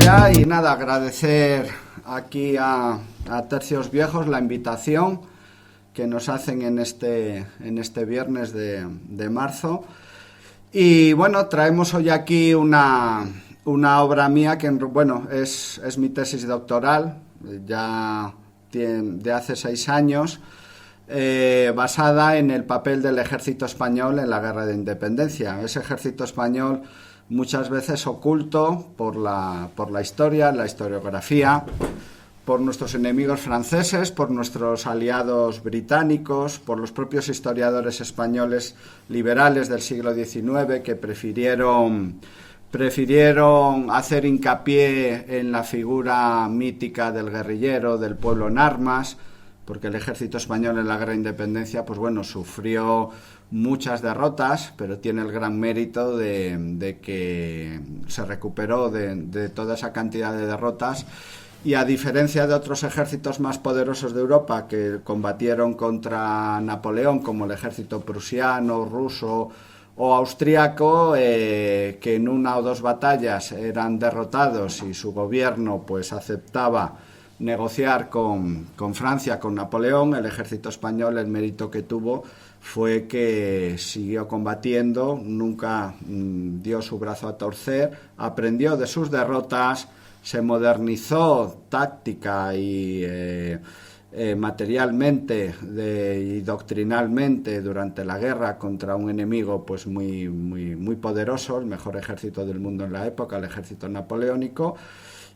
sea, y nada, agradecer aquí a Tercios Viejos la invitación que nos hacen en este viernes de marzo. Y bueno, traemos hoy aquí una obra mía que, bueno, es mi tesis doctoral, ya de hace 6 años, basada en el papel del ejército español en la Guerra de Independencia. Ese ejército español muchas veces oculto por la historia, la historiografía, por nuestros enemigos franceses, por nuestros aliados británicos, por los propios historiadores españoles liberales del siglo XIX que prefirieron hacer hincapié en la figura mítica del guerrillero, del pueblo en armas, porque el ejército español en la Guerra de Independencia, pues bueno, sufrió muchas derrotas, pero tiene el gran mérito de que se recuperó de toda esa cantidad de derrotas. Y a diferencia de otros ejércitos más poderosos de Europa que combatieron contra Napoleón, como el ejército prusiano, ruso o austriaco, que en una o dos batallas eran derrotados y su gobierno pues aceptaba negociar con Francia, con Napoleón, el ejército español, el mérito que tuvo fue que siguió combatiendo, nunca dio su brazo a torcer, aprendió de sus derrotas, se modernizó táctica y materialmente y doctrinalmente durante la guerra contra un enemigo pues muy poderoso, el mejor ejército del mundo en la época, el ejército napoleónico.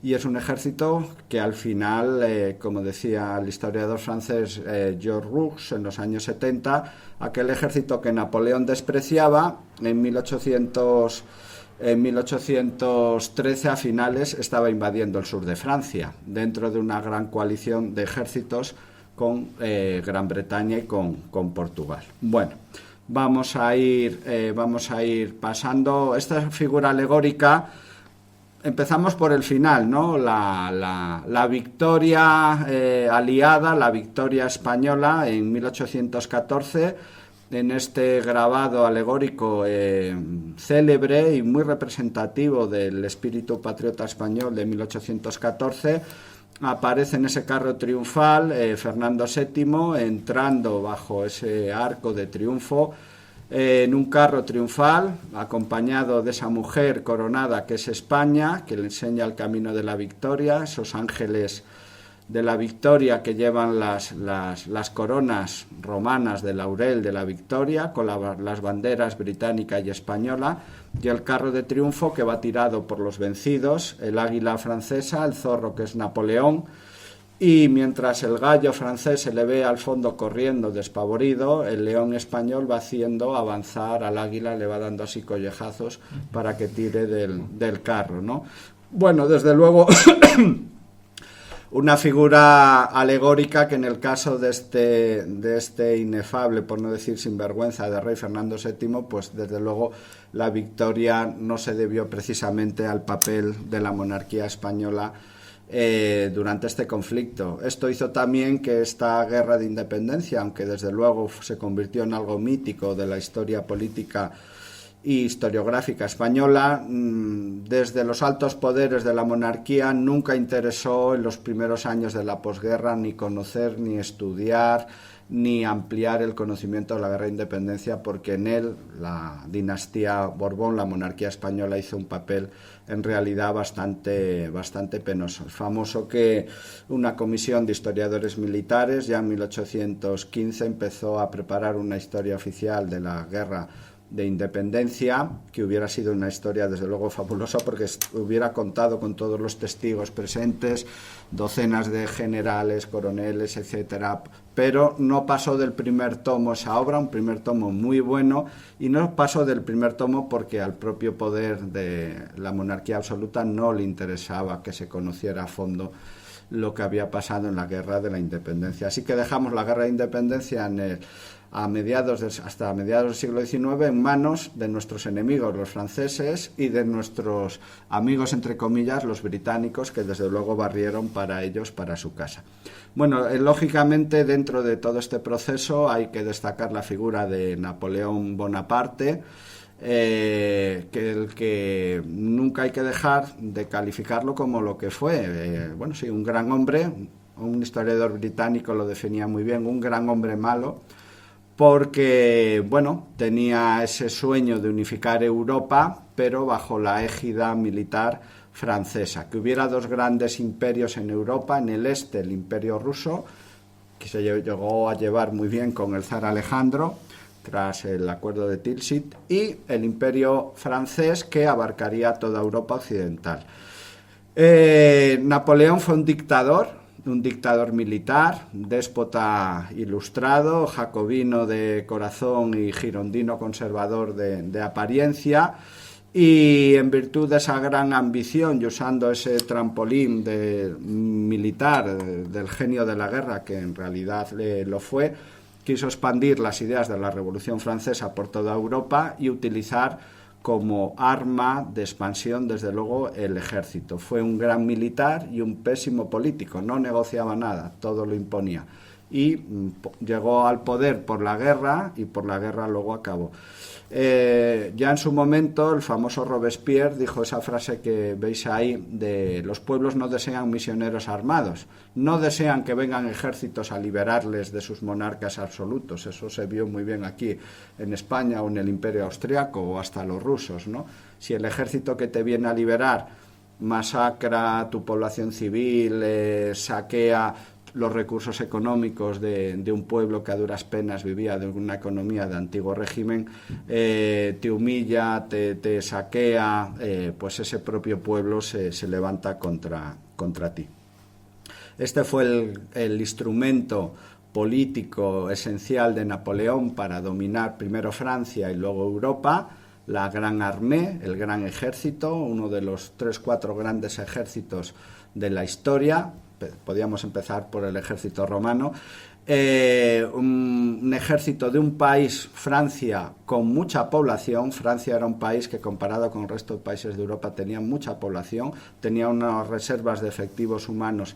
Y es un ejército que al final, como decía el historiador francés Georges Roux en los años 70, aquel ejército que Napoleón despreciaba en 1813 a finales estaba invadiendo el sur de Francia, dentro de una gran coalición de ejércitos con Gran Bretaña y con Portugal. Bueno, vamos a ir pasando esta figura alegórica. Empezamos por el final, ¿no? La victoria aliada, la victoria española en 1814, en este grabado alegórico célebre y muy representativo del espíritu patriota español de 1814, aparece en ese carro triunfal Fernando VII entrando bajo ese arco de triunfo, en un carro triunfal, acompañado de esa mujer coronada que es España, que le enseña el camino de la victoria, esos ángeles de la victoria que llevan las coronas romanas de laurel de la victoria, con las banderas británica y española, y el carro de triunfo que va tirado por los vencidos, el águila francesa, el zorro que es Napoleón. Y mientras el gallo francés se le ve al fondo corriendo despavorido, el león español va haciendo avanzar al águila, le va dando así collejazos para que tire del carro, ¿no? Bueno, desde luego una figura alegórica que en el caso de este inefable, por no decir sinvergüenza, de rey Fernando VII, pues desde luego la victoria no se debió precisamente al papel de la monarquía española durante este conflicto. Esto hizo también que esta guerra de independencia, aunque desde luego se convirtió en algo mítico de la historia política y historiográfica española, desde los altos poderes de la monarquía nunca interesó en los primeros años de la posguerra ni conocer, ni estudiar, ni ampliar el conocimiento de la guerra de independencia, porque en él la dinastía Borbón, la monarquía española, hizo un papel en realidad bastante penoso. Es famoso que una comisión de historiadores militares ya en 1815 empezó a preparar una historia oficial de la guerra de independencia, que hubiera sido una historia desde luego fabulosa porque hubiera contado con todos los testigos presentes, docenas de generales, coroneles, etcétera, pero no pasó del primer tomo esa obra, un primer tomo muy bueno, y no pasó del primer tomo porque al propio poder de la monarquía absoluta no le interesaba que se conociera a fondo lo que había pasado en la guerra de la independencia. Así que dejamos la guerra de independencia hasta mediados del siglo XIX en manos de nuestros enemigos, los franceses, y de nuestros amigos, entre comillas, los británicos, que desde luego barrieron para ellos, para su casa. Bueno, lógicamente dentro de todo este proceso hay que destacar la figura de Napoleón Bonaparte, que nunca hay que dejar de calificarlo como lo que fue. Bueno, sí, un gran hombre, un historiador británico lo definía muy bien, un gran hombre malo, porque, bueno, tenía ese sueño de unificar Europa, pero bajo la égida militar francesa, que hubiera dos grandes imperios en Europa, en el este el imperio ruso, que se llegó a llevar muy bien con el zar Alejandro, tras el acuerdo de Tilsit, y el imperio francés, que abarcaría toda Europa occidental. Napoleón fue un dictador militar, déspota ilustrado, jacobino de corazón y girondino conservador de apariencia, y en virtud de esa gran ambición y usando ese trampolín militar del genio de la guerra, que en realidad lo fue, quiso expandir las ideas de la Revolución Francesa por toda Europa y utilizar como arma de expansión, desde luego, el ejército. Fue un gran militar y un pésimo político, no negociaba nada, todo lo imponía. Y llegó al poder por la guerra, y por la guerra luego acabó. Ya en su momento el famoso Robespierre dijo esa frase que veis ahí de: los pueblos no desean misioneros armados, no desean que vengan ejércitos a liberarles de sus monarcas absolutos. Eso se vio muy bien aquí en España o en el Imperio Austriaco o hasta los rusos, ¿no? Si el ejército que te viene a liberar masacra tu población civil, saquea los recursos económicos de un pueblo que a duras penas vivía de una economía de antiguo régimen, te humilla, te saquea, pues ese propio pueblo se levanta contra ti. Este fue el instrumento político esencial de Napoleón para dominar primero Francia y luego Europa, la Gran Armée, el gran ejército, uno de los 3-4 grandes ejércitos de la historia. Podríamos empezar por el ejército romano, un ejército de un país, Francia, con mucha población. Francia era un país que, comparado con el resto de países de Europa, tenía mucha población, tenía unas reservas de efectivos humanos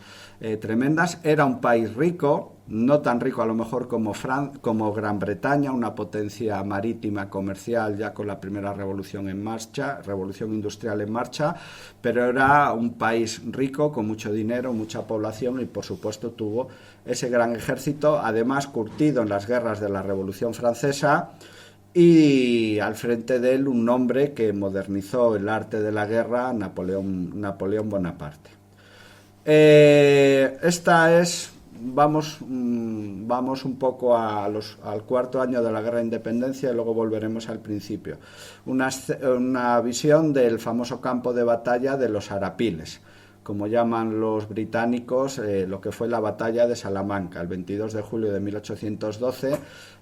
tremendas. Era un país rico, no tan rico a lo mejor como Gran Bretaña, una potencia marítima comercial ya con la primera revolución industrial en marcha, pero era un país rico, con mucho dinero, mucha población, y por supuesto tuvo ese gran ejército, además curtido en las guerras de la Revolución Francesa, y al frente de él un hombre que modernizó el arte de la guerra, Napoleón Bonaparte. Vamos un poco al cuarto año de la Guerra de Independencia y luego volveremos al principio. Una visión del famoso campo de batalla de los Arapiles, como llaman los británicos, lo que fue la batalla de Salamanca, el 22 de julio de 1812.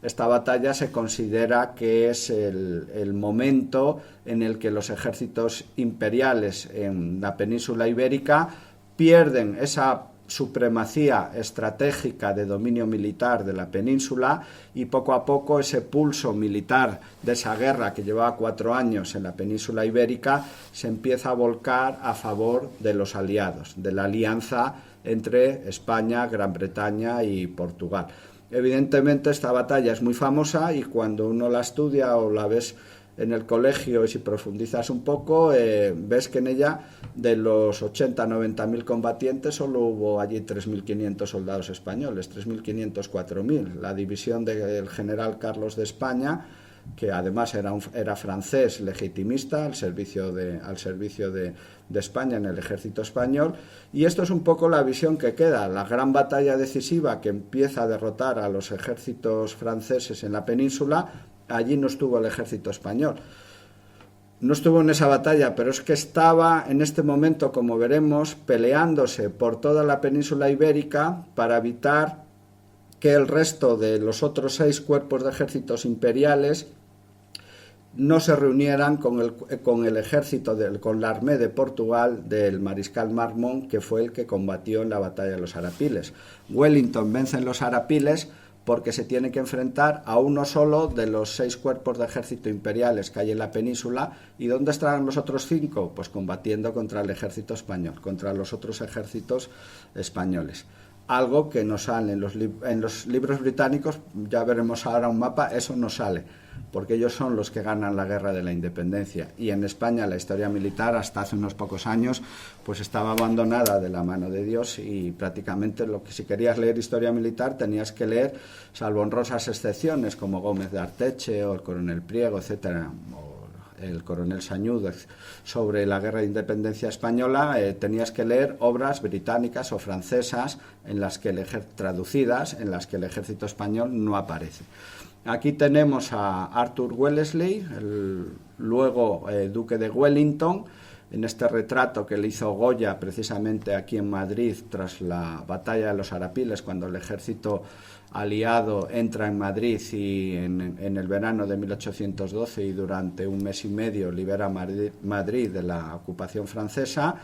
Esta batalla se considera que es el momento en el que los ejércitos imperiales en la península ibérica pierden esa supremacía estratégica de dominio militar de la península, y poco a poco ese pulso militar de esa guerra que llevaba 4 años en la península ibérica se empieza a volcar a favor de los aliados, de la alianza entre España, Gran Bretaña y Portugal. Evidentemente esta batalla es muy famosa, y cuando uno la estudia o la ves en el colegio, y si profundizas un poco, ves que en ella, de los 80-90.000 combatientes, solo hubo allí 3.500 soldados españoles, 3.500, 4.000. La división del general Carlos de España, que además era francés legitimista al servicio de España en el ejército español. Y esto es un poco la visión que queda. La gran batalla decisiva que empieza a derrotar a los ejércitos franceses en la península, allí no estuvo el ejército español. No estuvo en esa batalla, pero es que estaba en este momento, como veremos, peleándose por toda la península ibérica para evitar que el resto de los otros 6 cuerpos de ejércitos imperiales no se reunieran con el ejército, con la Armée de Portugal del mariscal Marmont, que fue el que combatió en la batalla de los Arapiles. Wellington vence en los Arapiles porque se tiene que enfrentar a uno solo de los 6 cuerpos de ejército imperiales que hay en la península. ¿Y dónde estarán los otros 5? Pues combatiendo contra el ejército español, contra los otros ejércitos españoles. Algo que no sale en los libros británicos, ya veremos ahora un mapa, eso no sale. porque ellos son los que ganan la guerra de la independencia. Y en España la historia militar hasta hace unos pocos años pues estaba abandonada de la mano de Dios, y prácticamente si querías leer historia militar tenías que leer, salvo honrosas excepciones como Gómez de Arteche o el coronel Priego, etcétera, el coronel Sañudo, sobre la guerra de independencia española, tenías que leer obras británicas o francesas traducidas, en las que el ejército español no aparece. Aquí tenemos a Arthur Wellesley, el luego duque de Wellington, en este retrato que le hizo Goya precisamente aquí en Madrid tras la batalla de los Arapiles, cuando el ejército aliado entra en Madrid y en el verano de 1812 y durante un mes y medio libera Madrid de la ocupación francesa.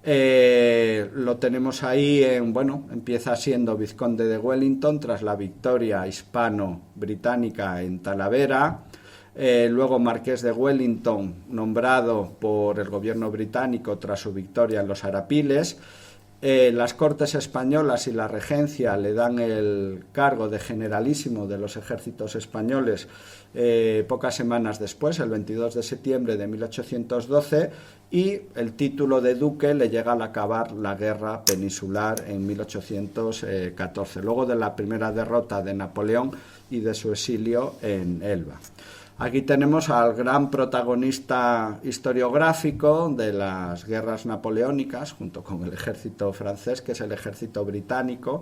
Lo tenemos ahí, empieza siendo vizconde de Wellington tras la victoria hispano-británica en Talavera. Luego marqués de Wellington, nombrado por el gobierno británico tras su victoria en los Arapiles. Las Cortes Españolas y la Regencia le dan el cargo de generalísimo de los ejércitos españoles pocas semanas después, el 22 de septiembre de 1812, y el título de duque le llega al acabar la guerra peninsular en 1814, luego de la primera derrota de Napoleón y de su exilio en Elba. Aquí tenemos al gran protagonista historiográfico de las guerras napoleónicas, junto con el ejército francés, que es el ejército británico,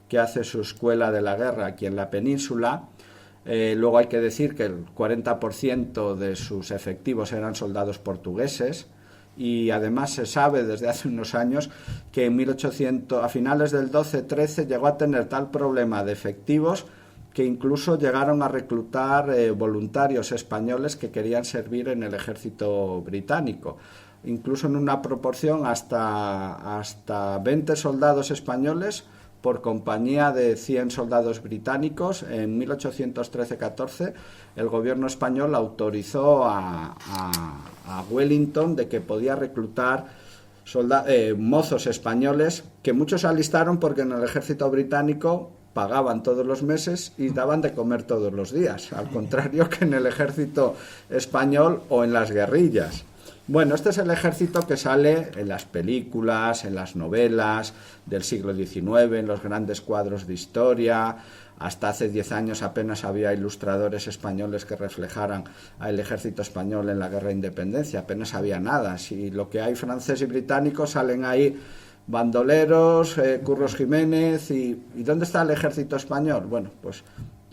que hace su escuela de la guerra aquí en la península. Luego hay que decir que el 40% de sus efectivos eran soldados portugueses, y además se sabe desde hace unos años que a finales del 12-13 llegó a tener tal problema de efectivos que incluso llegaron a reclutar voluntarios españoles que querían servir en el ejército británico, incluso en una proporción hasta 20 soldados españoles por compañía de 100 soldados británicos. En 1813-14 el gobierno español autorizó a Wellington de que podía reclutar mozos españoles, que muchos alistaron porque en el ejército británico pagaban todos los meses y daban de comer todos los días, al contrario que en el ejército español o en las guerrillas. Bueno, este es el ejército que sale en las películas, en las novelas del siglo XIX, en los grandes cuadros de historia. Hasta hace 10 años apenas había ilustradores españoles que reflejaran al ejército español en la guerra de independencia, apenas había nada. Si lo que hay francés y británico, salen ahí bandoleros, Curros Jiménez, y ¿dónde está el ejército español? Bueno, pues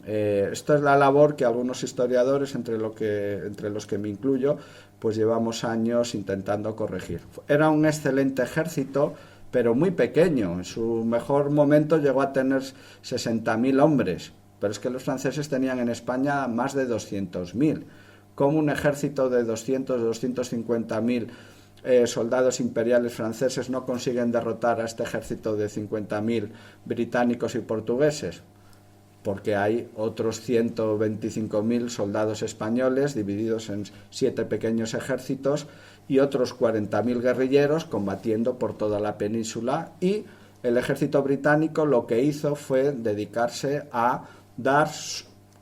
esto es la labor que algunos historiadores, entre los que me incluyo, pues llevamos años intentando corregir. Era un excelente ejército, pero muy pequeño. En su mejor momento llegó a tener 60.000 hombres, pero es que los franceses tenían en España más de 200.000. ¿Cómo un ejército de 250.000 soldados imperiales franceses no consiguen derrotar a este ejército de 50.000 británicos y portugueses? Porque hay otros 125.000 soldados españoles divididos en 7 pequeños ejércitos y otros 40.000 guerrilleros combatiendo por toda la península, y el ejército británico lo que hizo fue dedicarse a dar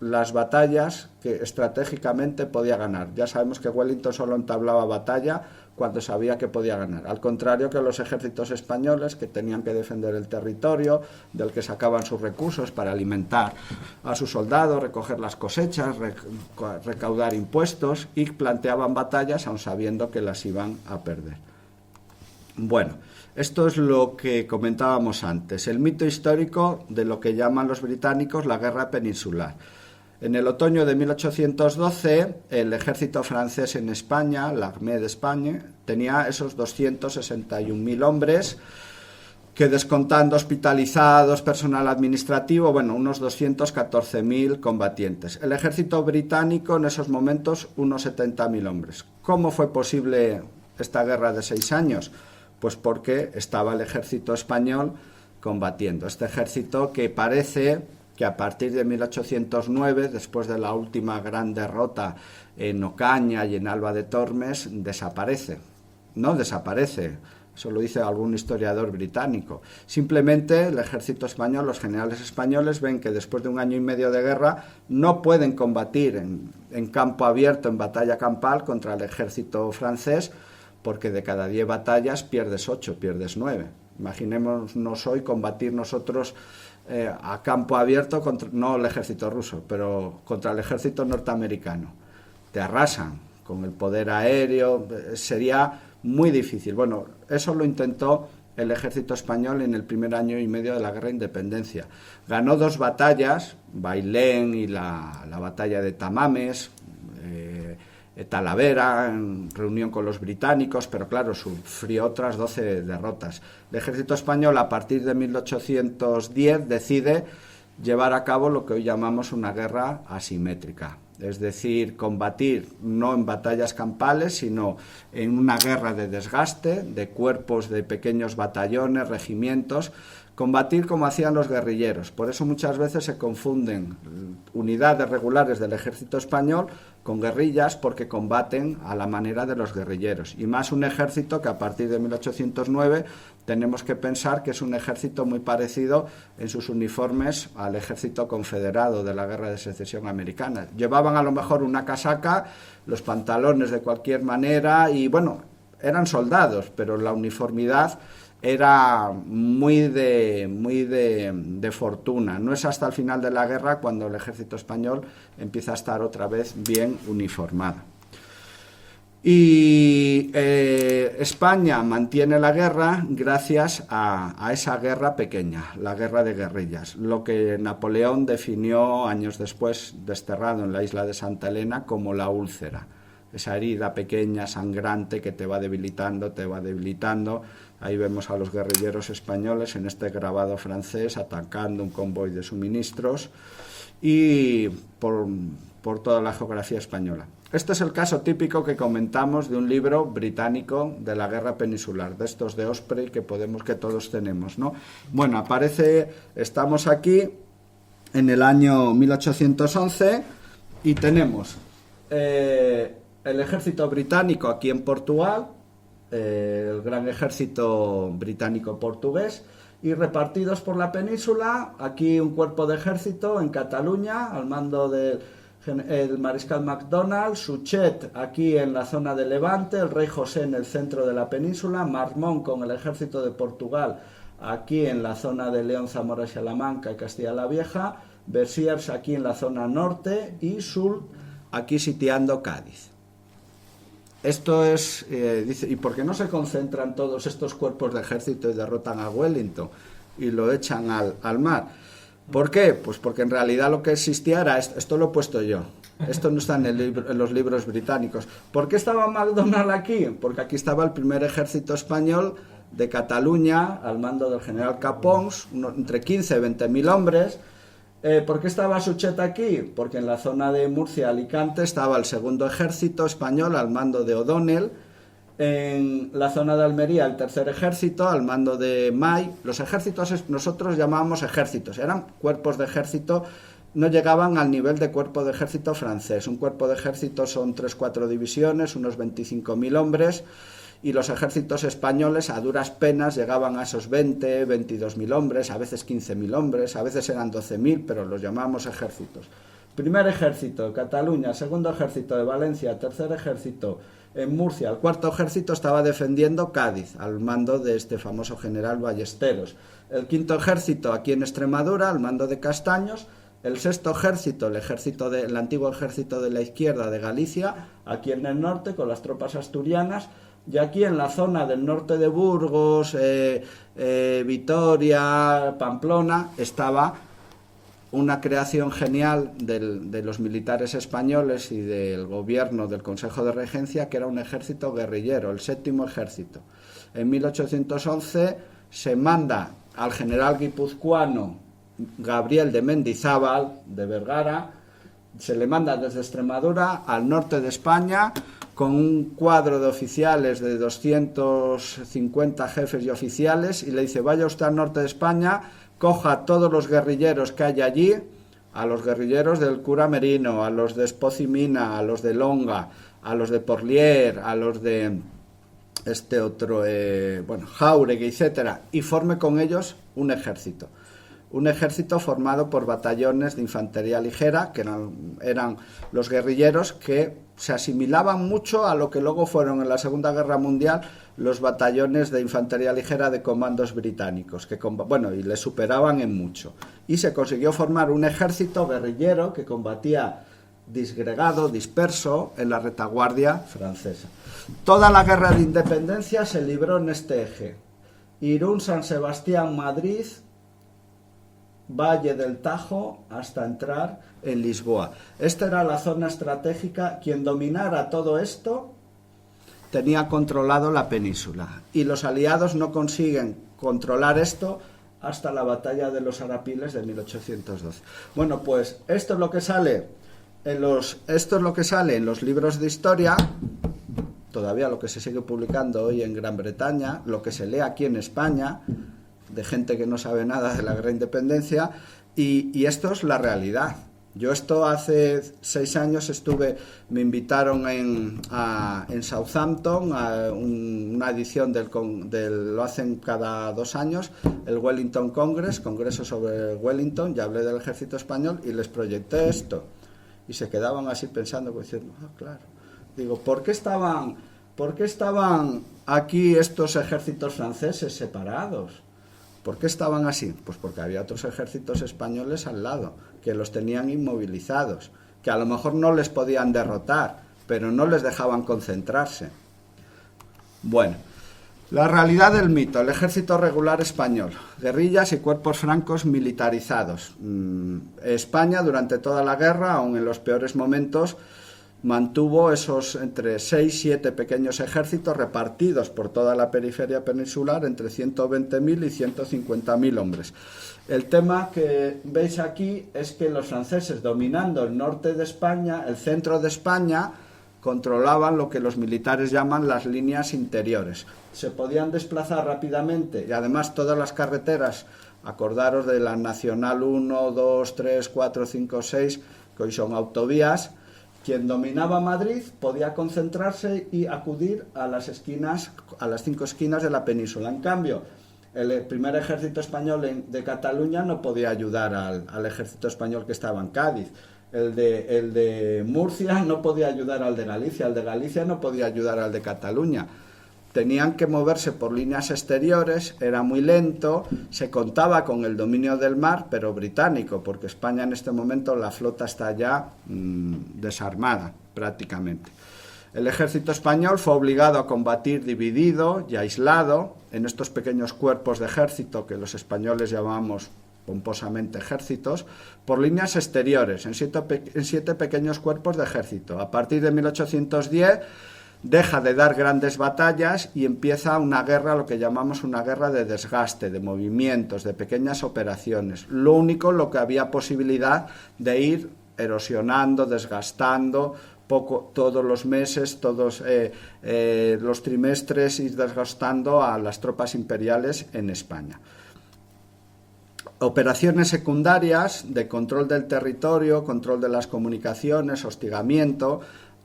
las batallas que estratégicamente podía ganar. Ya sabemos que Wellington solo entablaba batalla cuando sabía que podía ganar, al contrario que los ejércitos españoles, que tenían que defender el territorio, del que sacaban sus recursos para alimentar a sus soldados, recoger las cosechas, recaudar impuestos, y planteaban batallas aun sabiendo que las iban a perder. Bueno, esto es lo que comentábamos antes, el mito histórico de lo que llaman los británicos la guerra peninsular. En el otoño de 1812, el ejército francés en España, l'Armée d'Espagne, tenía esos 261.000 hombres, que descontando hospitalizados, personal administrativo, unos 214.000 combatientes. El ejército británico en esos momentos, unos 70.000 hombres. ¿Cómo fue posible esta guerra de 6 años? Pues porque estaba el ejército español combatiendo. Este ejército que parece que a partir de 1809, después de la última gran derrota en Ocaña y en Alba de Tormes, desaparece. No desaparece, Eso lo dice algún historiador británico. Simplemente el ejército español, los generales españoles ven que después de un año y medio de guerra no pueden combatir en campo abierto, en batalla campal, contra el ejército francés, porque de cada 10 batallas pierdes 8, pierdes 9. Imaginémonos hoy combatir nosotros a campo abierto, contra, no el ejército ruso, pero contra el ejército norteamericano. Te arrasan con el poder aéreo, sería muy difícil. Bueno, eso lo intentó el ejército español en el primer año y medio de la guerra de independencia. Ganó 2 batallas, Bailén y la batalla de Tamames, Talavera, en reunión con los británicos, pero claro, sufrió otras 12 derrotas. El ejército español, a partir de 1810, decide llevar a cabo lo que hoy llamamos una guerra asimétrica. Es decir, combatir no en batallas campales, sino en una guerra de desgaste, de cuerpos de pequeños batallones, regimientos, combatir como hacían los guerrilleros. Por eso muchas veces se confunden unidades regulares del ejército español con guerrillas, porque combaten a la manera de los guerrilleros. Y más un ejército que a partir de 1809 tenemos que pensar que es un ejército muy parecido en sus uniformes al ejército confederado de la Guerra de Secesión Americana. Llevaban a lo mejor una casaca, los pantalones de cualquier manera y bueno, eran soldados, pero la uniformidad era muy de fortuna. No es hasta el final de la guerra cuando el ejército español empieza a estar otra vez bien uniformado. Y España mantiene la guerra gracias a esa guerra pequeña, la guerra de guerrillas, lo que Napoleón definió años después, desterrado en la isla de Santa Elena, como la úlcera. Esa herida pequeña, sangrante, que te va debilitando, te va debilitando. Ahí vemos a los guerrilleros españoles en este grabado francés atacando un convoy de suministros y por toda la geografía española. Este es el caso típico que comentamos de un libro británico de la guerra peninsular, de estos de Osprey que todos tenemos, ¿no? Bueno, estamos aquí en el año 1811 y tenemos el ejército británico aquí en Portugal, el gran ejército británico-portugués, y repartidos por la península, aquí un cuerpo de ejército en Cataluña, al mando del mariscal MacDonald, Suchet aquí en la zona de Levante, el rey José en el centro de la península, Marmont con el ejército de Portugal aquí en la zona de León, Zamora, Salamanca y Castilla la Vieja, Besiers aquí en la zona norte y Soult aquí sitiando Cádiz. Esto es, dice, ¿y por qué no se concentran todos estos cuerpos de ejército y derrotan a Wellington y lo echan al mar? ¿Por qué? Pues porque en realidad lo que existía era esto lo he puesto yo. Esto no está en los libros británicos. ¿Por qué estaba MacDonald aquí? Porque aquí estaba el primer ejército español de Cataluña, al mando del general Capons, entre 15 y 20.000 hombres. ¿Por qué estaba Suchet aquí? Porque en la zona de Murcia, Alicante, estaba el segundo ejército español al mando de O'Donnell. En la zona de Almería, el tercer ejército al mando de May. Los ejércitos nosotros llamábamos ejércitos, eran cuerpos de ejército, no llegaban al nivel de cuerpo de ejército francés. Un cuerpo de ejército son 3-4 divisiones, unos 25.000 hombres, y los ejércitos españoles a duras penas llegaban a esos 22.000 hombres, a veces 15.000 hombres, a veces eran 12.000, pero los llamamos ejércitos. Primer ejército, Cataluña, segundo ejército de Valencia, tercer ejército en Murcia, el cuarto ejército estaba defendiendo Cádiz, al mando de este famoso general Ballesteros. El quinto ejército aquí en Extremadura, al mando de Castaños. El sexto ejército, el antiguo ejército de la izquierda de Galicia, aquí en el norte, con las tropas asturianas. Y aquí en la zona del norte de Burgos, Vitoria, Pamplona, estaba una creación genial de los militares españoles y del gobierno del Consejo de Regencia, que era un ejército guerrillero, el séptimo ejército. En 1811 se manda al general guipuzcoano Gabriel de Mendizábal, de Vergara, se le manda desde Extremadura al norte de España, con un cuadro de oficiales de 250 jefes y oficiales, y le dice: vaya usted al norte de España, coja a todos los guerrilleros que hay allí, a los guerrilleros del cura Merino, a los de Espozimina, a los de Longa, a los de Porlier, a los de este otro, Jáuregui, etcétera, y forme con ellos un ejército. Un ejército formado por batallones de infantería ligera, que eran los guerrilleros, que se asimilaban mucho a lo que luego fueron en la Segunda Guerra Mundial los batallones de infantería ligera de comandos británicos, y les superaban en mucho. Y se consiguió formar un ejército guerrillero que combatía disgregado, disperso, en la retaguardia francesa. Toda la guerra de independencia se libró en este eje: Irún, San Sebastián, Madrid, Valle del Tajo, hasta entrar en Lisboa. Esta era la zona estratégica. Quien dominara todo esto tenía controlado la península, y los aliados no consiguen controlar esto hasta la batalla de los Arapiles de 1812. Bueno, pues esto es lo que sale en los libros de historia, todavía lo que se sigue publicando hoy en Gran Bretaña, lo que se lee aquí en España, de gente que no sabe nada de la Gran Independencia, y esto es la realidad. Yo esto hace 6 años me invitaron en Southampton a una edición lo hacen cada 2 años, el Wellington Congress, congreso sobre Wellington, ya hablé del ejército español y les proyecté esto. Y se quedaban así pensando, diciendo, claro. Digo, ¿por qué estaban aquí estos ejércitos franceses separados? ¿Por qué estaban así? Pues porque había otros ejércitos españoles al lado, que los tenían inmovilizados, que a lo mejor no les podían derrotar, pero no les dejaban concentrarse. Bueno, la realidad del mito: el ejército regular español, guerrillas y cuerpos francos militarizados. España durante toda la guerra, aun en los peores momentos, mantuvo esos entre 6 y 7 pequeños ejércitos repartidos por toda la periferia peninsular entre 120.000 y 150.000 hombres. El tema que veis aquí es que los franceses, dominando el norte de España, el centro de España, controlaban lo que los militares llaman las líneas interiores. Se podían desplazar rápidamente, y además todas las carreteras, acordaros de la Nacional 1, 2, 3, 4, 5, 6, que hoy son autovías. Quien dominaba Madrid podía concentrarse y acudir a las 5 esquinas de la península. En cambio, el primer ejército español de Cataluña no podía ayudar al ejército español que estaba en Cádiz. El de Murcia no podía ayudar al de Galicia. El de Galicia no podía ayudar al de Cataluña. Tenían que moverse por líneas exteriores, era muy lento, se contaba con el dominio del mar, pero británico, porque España en este momento, la flota está ya desarmada prácticamente. El ejército español fue obligado a combatir dividido y aislado en estos pequeños cuerpos de ejército que los españoles llamamos pomposamente ejércitos, por líneas exteriores, en 7 pequeños cuerpos de ejército. A partir de 1810... deja de dar grandes batallas y empieza una guerra, lo que llamamos una guerra de desgaste, de movimientos, de pequeñas operaciones. Lo que había posibilidad de ir erosionando, desgastando, todos los meses, todos los trimestres, ir desgastando a las tropas imperiales en España. Operaciones secundarias de control del territorio, control de las comunicaciones, hostigamiento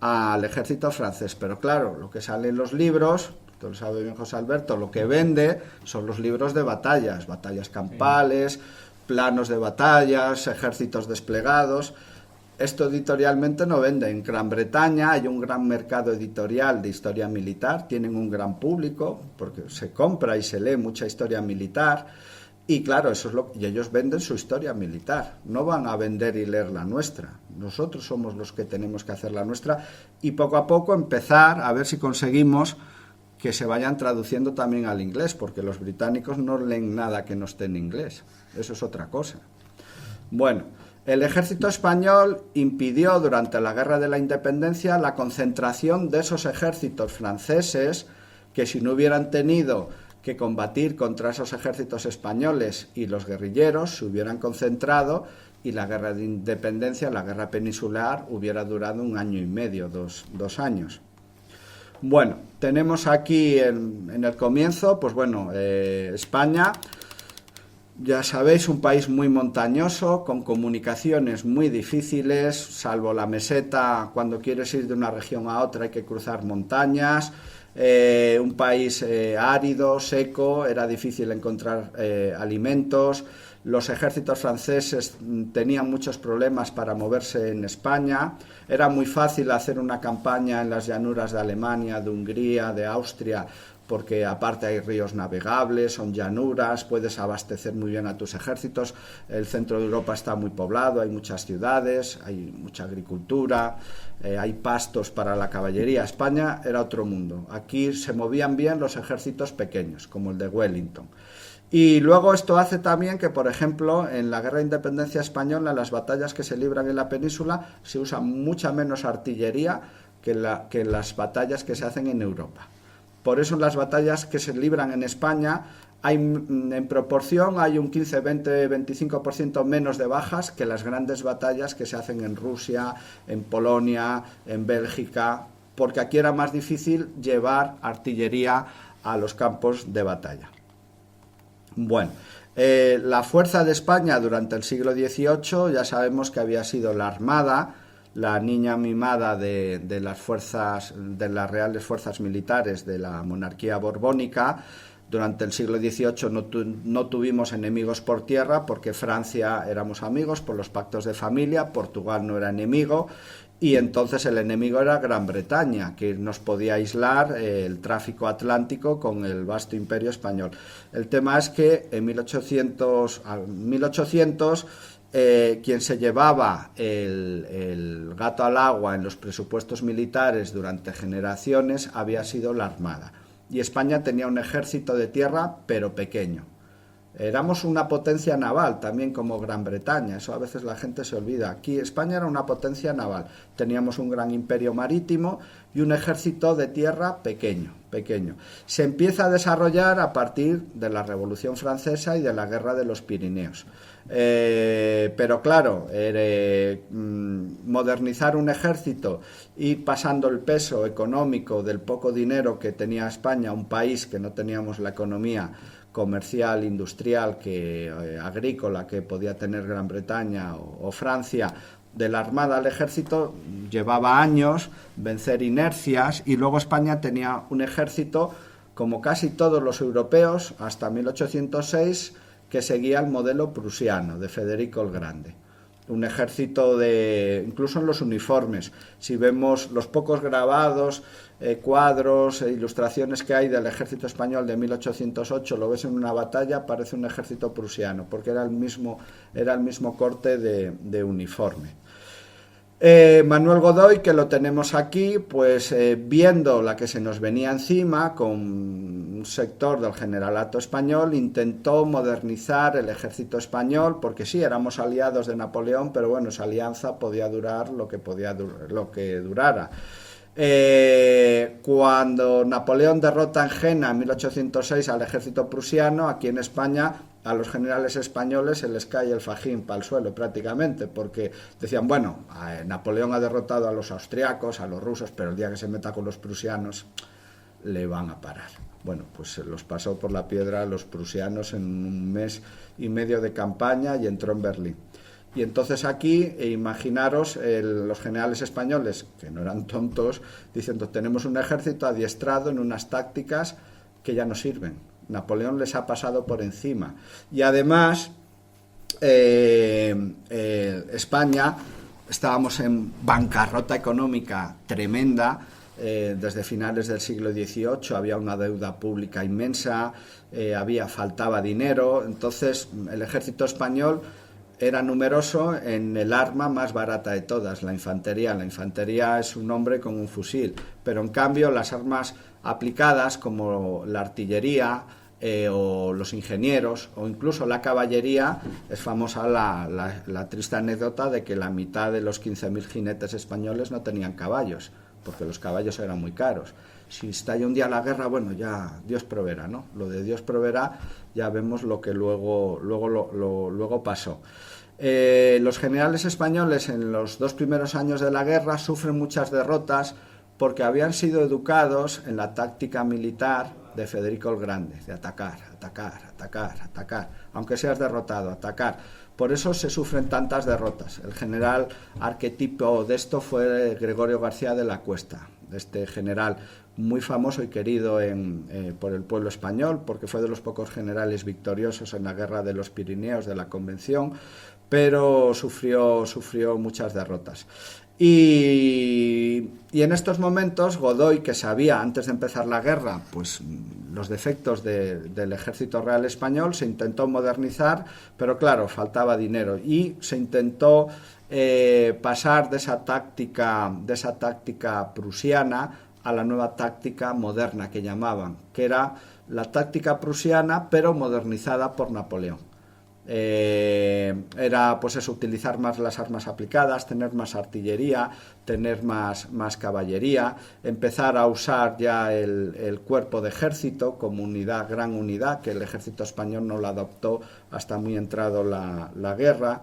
al ejército francés. Pero claro, lo que sale en los libros, esto lo sabe bien José Alberto, lo que vende son los libros de batallas campales, planos de batallas, ejércitos desplegados. Esto editorialmente no vende. En Gran Bretaña hay un gran mercado editorial de historia militar, tienen un gran público, porque se compra y se lee mucha historia militar. Y claro, y ellos venden su historia militar, no van a vender y leer la nuestra. Nosotros somos los que tenemos que hacer la nuestra y poco a poco empezar a ver si conseguimos que se vayan traduciendo también al inglés, porque los británicos no leen nada que no esté en inglés, eso es otra cosa. Bueno, el ejército español impidió durante la Guerra de la Independencia la concentración de esos ejércitos franceses que, si no hubieran tenido que combatir contra esos ejércitos españoles y los guerrilleros, se hubieran concentrado y la guerra de independencia, la guerra peninsular, hubiera durado 1 año y medio, 2 años. Bueno, tenemos aquí en el comienzo, pues bueno, España Ya sabéis, un país muy montañoso, con comunicaciones muy difíciles, salvo la meseta, cuando quieres ir de una región a otra hay que cruzar montañas, un país árido, seco, era difícil encontrar alimentos, los ejércitos franceses tenían muchos problemas para moverse en España, era muy fácil hacer una campaña en las llanuras de Alemania, de Hungría, de Austria, porque aparte hay ríos navegables, son llanuras, puedes abastecer muy bien a tus ejércitos, el centro de Europa está muy poblado, hay muchas ciudades, hay mucha agricultura, hay pastos para la caballería. España era otro mundo, aquí se movían bien los ejércitos pequeños, como el de Wellington. Y luego esto hace también que, por ejemplo, en la Guerra de Independencia Española, en las batallas que se libran en la península, se usa mucha menos artillería que las batallas que se hacen en Europa. Por eso en las batallas que se libran en España hay, en proporción hay un 15, 20, 25% menos de bajas que las grandes batallas que se hacen en Rusia, en Polonia, en Bélgica, porque aquí era más difícil llevar artillería a los campos de batalla. Bueno, la fuerza de España durante el siglo XVIII ya sabemos que había sido la Armada, la niña mimada de las reales fuerzas militares de la monarquía borbónica. Durante el siglo XVIII no tuvimos enemigos por tierra porque Francia éramos amigos por los pactos de familia, Portugal no era enemigo y entonces el enemigo era Gran Bretaña, que nos podía aislar el tráfico atlántico con el vasto imperio español. El tema es que en 1800 quien se llevaba el gato al agua en los presupuestos militares durante generaciones había sido la Armada. Y España tenía un ejército de tierra, pero pequeño. Éramos una potencia naval, también como Gran Bretaña, eso a veces la gente se olvida. Aquí España era una potencia naval, teníamos un gran imperio marítimo y un ejército de tierra pequeño. Se empieza a desarrollar a partir de la Revolución Francesa y de la Guerra de los Pirineos. Pero claro, modernizar un ejército y pasando el peso económico del poco dinero que tenía España, un país que no teníamos la economía comercial, industrial, agrícola que podía tener Gran Bretaña o Francia, de la Armada al ejército, llevaba años vencer inercias y luego España tenía un ejército, como casi todos los europeos, hasta 1806, que seguía el modelo prusiano de Federico el Grande. Un ejército incluso en los uniformes, si vemos los pocos grabados, cuadros, ilustraciones que hay del ejército español de 1808, lo ves en una batalla, parece un ejército prusiano, porque era el mismo corte de uniforme. Manuel Godoy, que lo tenemos aquí, pues viendo la que se nos venía encima con un sector del generalato español, intentó modernizar el ejército español, porque sí, éramos aliados de Napoleón, pero bueno, esa alianza podía durar lo que durara. Cuando Napoleón derrota en Jena en 1806 al ejército prusiano, aquí en España a los generales españoles se les cae el fajín para el suelo prácticamente, porque decían, bueno, Napoleón ha derrotado a los austriacos, a los rusos, pero el día que se meta con los prusianos le van a parar. Bueno, pues se los pasó por la piedra a los prusianos en un mes y medio de campaña y entró en Berlín. Y entonces aquí, imaginaros, los generales españoles, que no eran tontos, diciendo, tenemos un ejército adiestrado en unas tácticas que ya no sirven. Napoleón les ha pasado por encima. Y además, España, estábamos en bancarrota económica tremenda. Desde finales del siglo XVIII había una deuda pública inmensa, faltaba dinero. Entonces, el ejército español era numeroso en el arma más barata de todas, la infantería. La infantería es un hombre con un fusil, pero en cambio las armas aplicadas como la artillería o los ingenieros o incluso la caballería, es famosa la triste anécdota de que la mitad de los 15.000 jinetes españoles no tenían caballos, porque los caballos eran muy caros. Si estalla un día la guerra, bueno, ya Dios proveerá, ¿no? Lo de Dios proveerá, ya vemos lo que luego pasó. Los generales españoles en los 2 primeros años de la guerra sufren muchas derrotas porque habían sido educados en la táctica militar de Federico el Grande, de atacar, aunque seas derrotado, atacar. Por eso se sufren tantas derrotas. El general arquetipo de esto fue Gregorio García de la Cuesta, este general muy famoso y querido por el pueblo español, porque fue de los pocos generales victoriosos en la guerra de los Pirineos de la Convención, pero sufrió muchas derrotas. Y en estos momentos Godoy, que sabía antes de empezar la guerra pues los defectos del ejército real español, se intentó modernizar, pero claro, faltaba dinero y se intentó pasar de esa táctica prusiana a la nueva táctica moderna que llamaban, que era la táctica prusiana pero modernizada por Napoleón. Era pues eso, utilizar más las armas aplicadas, tener más artillería, tener más caballería, empezar a usar ya el cuerpo de ejército como unidad, gran unidad, que el ejército español no la adoptó hasta muy entrado la guerra.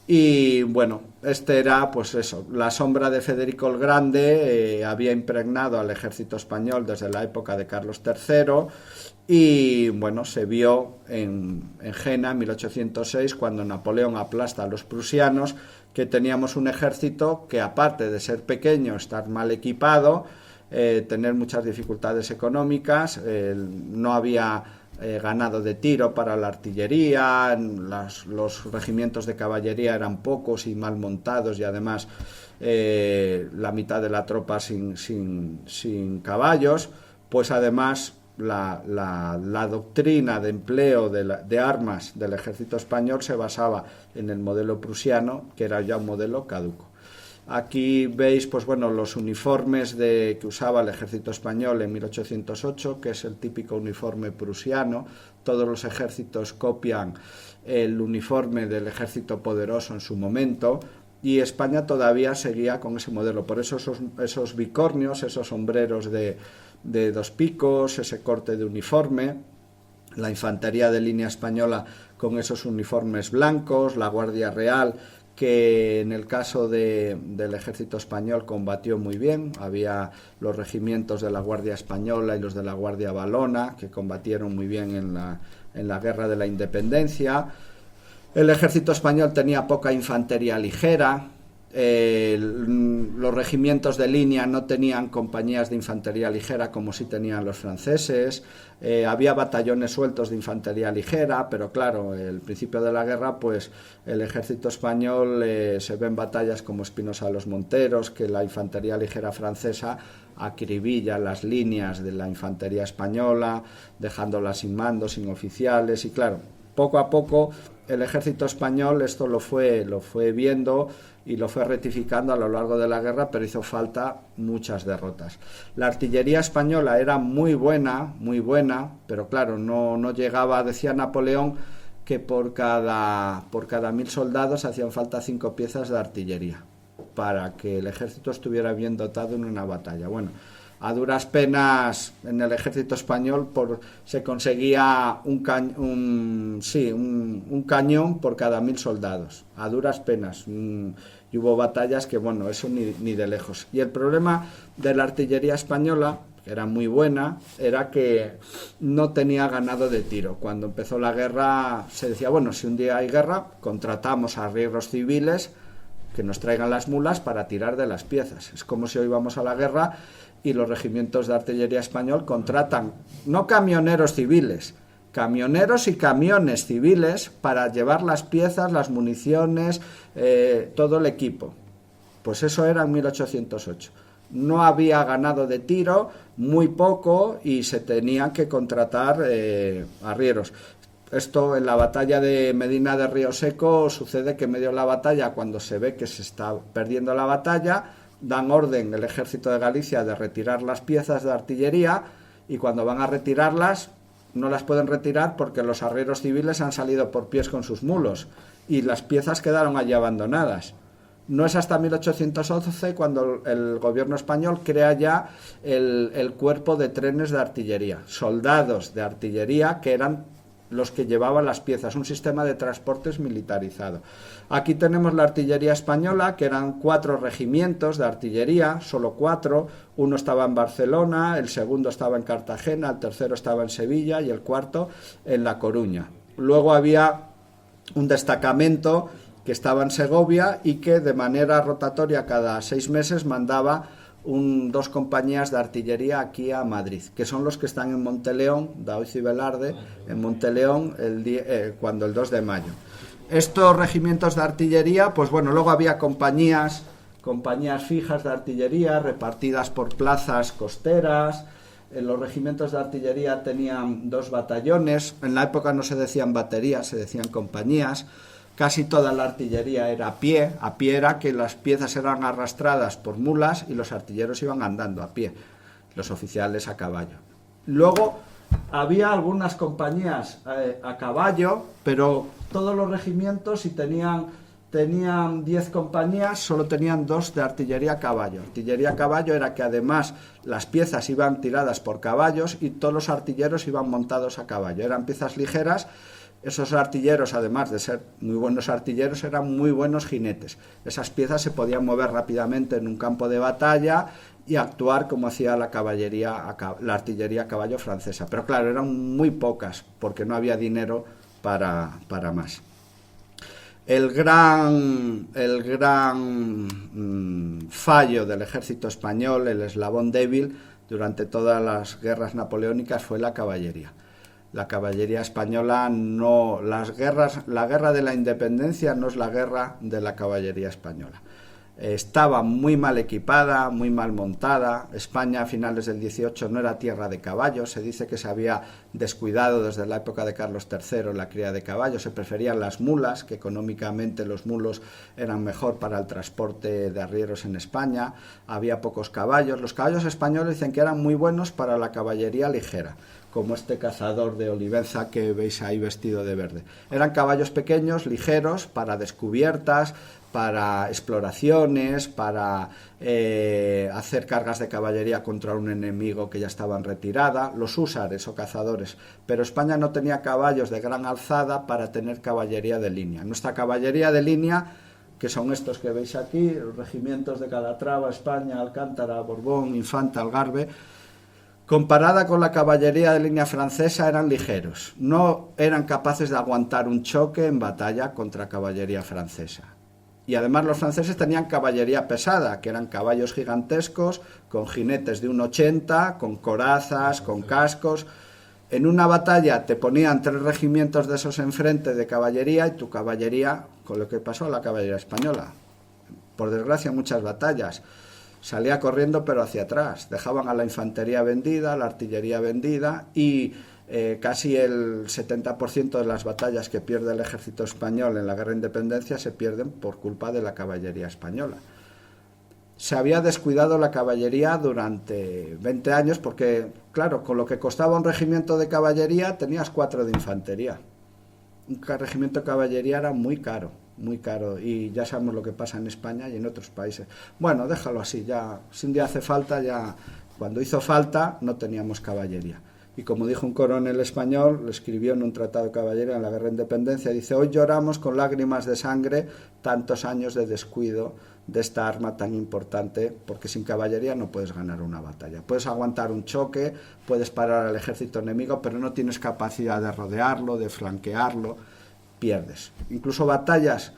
Y bueno, este era pues eso, la sombra de Federico el Grande, había impregnado al ejército español desde la época de Carlos III. Y bueno, se vio en Jena en 1806, cuando Napoleón aplasta a los prusianos, que teníamos un ejército que, aparte de ser pequeño, estar mal equipado, tener muchas dificultades económicas, no había ganado de tiro para la artillería, los regimientos de caballería eran pocos y mal montados, y además la mitad de la tropa sin caballos, pues además la doctrina de empleo de armas del ejército español se basaba en el modelo prusiano, que era ya un modelo caduco. Aquí veis pues bueno, los uniformes que usaba el ejército español en 1808, que es el típico uniforme prusiano. Todos los ejércitos copian el uniforme del ejército poderoso en su momento, y España todavía seguía con ese modelo. Por eso esos bicornios, esos sombreros de dos picos, ese corte de uniforme, la infantería de línea española con esos uniformes blancos, la Guardia Real, que en el caso del ejército español combatió muy bien. Había los regimientos de la Guardia Española y los de la Guardia Valona, que combatieron muy bien en la Guerra de la Independencia. El ejército español tenía poca infantería ligera. Los regimientos de línea no tenían compañías de infantería ligera como sí tenían los franceses. Había batallones sueltos de infantería ligera, pero claro, el principio de la guerra, pues el ejército español se ve en batallas como Espinosa de los Monteros, que la infantería ligera francesa acribilla las líneas de la infantería española, dejándolas sin mando, sin oficiales, y claro, poco a poco el ejército español esto lo fue viendo y lo fue rectificando a lo largo de la guerra, pero hizo falta muchas derrotas. La artillería española era muy buena, pero claro, no llegaba. Decía Napoleón que por cada 1000 soldados hacían falta 5 piezas de artillería para que el ejército estuviera bien dotado en una batalla. Bueno, a duras penas en el ejército español se conseguía un cañón por cada 1000 soldados, a duras penas, y hubo batallas que bueno, eso ni de lejos. Y el problema de la artillería española, que era muy buena, era que no tenía ganado de tiro. Cuando empezó la guerra se decía, bueno, si un día hay guerra, contratamos a arrieros civiles que nos traigan las mulas para tirar de las piezas. Es como si hoy vamos a la guerra y los regimientos de artillería español contratan no camioneros civiles, camioneros y camiones civiles para llevar las piezas, las municiones, todo el equipo. Pues eso era en 1808. No había ganado de tiro, muy poco, y se tenían que contratar arrieros. Esto en la batalla de Medina de Río Seco sucede que en medio de la batalla, cuando se ve que se está perdiendo la batalla, dan orden el ejército de Galicia de retirar las piezas de artillería, y cuando van a retirarlas no las pueden retirar porque los arrieros civiles han salido por pies con sus mulos y las piezas quedaron allí abandonadas. No es hasta 1811 cuando el gobierno español crea ya el cuerpo de trenes de artillería, soldados de artillería que eran los que llevaban las piezas, un sistema de transportes militarizado. Aquí tenemos la artillería española, que eran 4 regimientos de artillería, solo 4, uno estaba en Barcelona, el segundo estaba en Cartagena, el tercero estaba en Sevilla y el cuarto en La Coruña. Luego había un destacamento que estaba en Segovia y que de manera rotatoria cada 6 meses mandaba 2 compañías de artillería aquí a Madrid, que son los que están en Monteleón, Daoiz y Velarde, en Monteleón cuando el 2 de mayo. Estos regimientos de artillería, pues bueno, luego había compañías fijas de artillería repartidas por plazas costeras. Los regimientos de artillería tenían 2 batallones, en la época no se decían baterías, se decían compañías. Casi toda la artillería era a pie era que las piezas eran arrastradas por mulas y los artilleros iban andando a pie, los oficiales a caballo. Luego había algunas compañías a caballo, pero todos los regimientos, si tenían 10 compañías, solo tenían 2 de artillería a caballo. Artillería a caballo era que además las piezas iban tiradas por caballos y todos los artilleros iban montados a caballo. Eran piezas ligeras. Esos artilleros, además de ser muy buenos artilleros, eran muy buenos jinetes. Esas piezas se podían mover rápidamente en un campo de batalla y actuar como hacía la artillería a caballo francesa. Pero claro, eran muy pocas, porque no había dinero para más. El gran fallo del ejército español, el eslabón débil, durante todas las guerras napoleónicas fue la caballería. La caballería española la guerra de la independencia no es la guerra de la caballería española. Estaba muy mal equipada, muy mal montada. España a finales del 18 no era tierra de caballos. Se dice que se había descuidado desde la época de Carlos III la cría de caballos. Se preferían las mulas, que económicamente los mulos eran mejor para el transporte de arrieros en España. Había pocos caballos. Los caballos españoles dicen que eran muy buenos para la caballería ligera, como este cazador de Olivenza que veis ahí vestido de verde. Eran caballos pequeños, ligeros, para descubiertas, para exploraciones, para hacer cargas de caballería contra un enemigo que ya estaba en retirada, los húsares o cazadores. Pero España no tenía caballos de gran alzada para tener caballería de línea. Nuestra caballería de línea, que son estos que veis aquí, los regimientos de Calatrava, España, Alcántara, Borbón, Infanta, Algarve, comparada con la caballería de línea francesa, eran ligeros. No eran capaces de aguantar un choque en batalla contra caballería francesa. Y además los franceses tenían caballería pesada, que eran caballos gigantescos, con jinetes de 1,80, con corazas, con cascos. En una batalla te ponían 3 regimientos de esos enfrente de caballería y tu caballería, con lo que pasó a la caballería española. Por desgracia, muchas batallas. Salía corriendo pero hacia atrás. Dejaban a la infantería vendida, a la artillería vendida y casi el 70% de las batallas que pierde el ejército español en la guerra de independencia se pierden por culpa de la caballería española. Se había descuidado la caballería durante 20 años porque, claro, con lo que costaba un regimiento de caballería tenías 4 de infantería. Un regimiento de caballería era muy caro y ya sabemos lo que pasa en España y en otros países. Bueno, déjalo así, ya si un día hace falta, ya cuando hizo falta no teníamos caballería. Y como dijo un coronel español, lo escribió en un tratado de caballería en la guerra de independencia, dice: hoy lloramos con lágrimas de sangre tantos años de descuido de esta arma tan importante, porque sin caballería no puedes ganar una batalla. Puedes aguantar un choque, puedes parar al ejército enemigo, pero no tienes capacidad de rodearlo, de flanquearlo, pierdes. Incluso batallas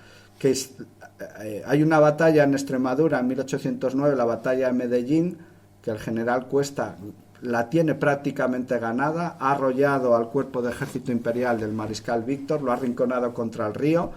hay una batalla en Extremadura en 1809, la batalla de Medellín, que el general Cuesta la tiene prácticamente ganada, ha arrollado al cuerpo de ejército imperial del mariscal Víctor, lo ha arrinconado contra el río,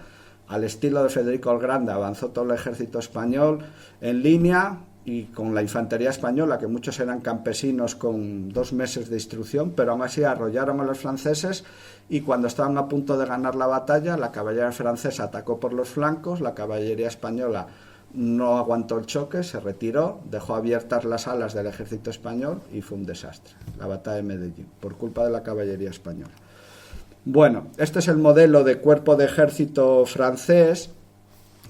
al estilo de Federico el Grande avanzó todo el ejército español en línea y con la infantería española, que muchos eran campesinos con 2 meses de instrucción, pero aún así arrollaron a los franceses y cuando estaban a punto de ganar la batalla, la caballería francesa atacó por los flancos, la caballería española no aguantó el choque, se retiró, dejó abiertas las alas del ejército español y fue un desastre, la batalla de Medellín, por culpa de la caballería española. Bueno, este es el modelo de cuerpo de ejército francés,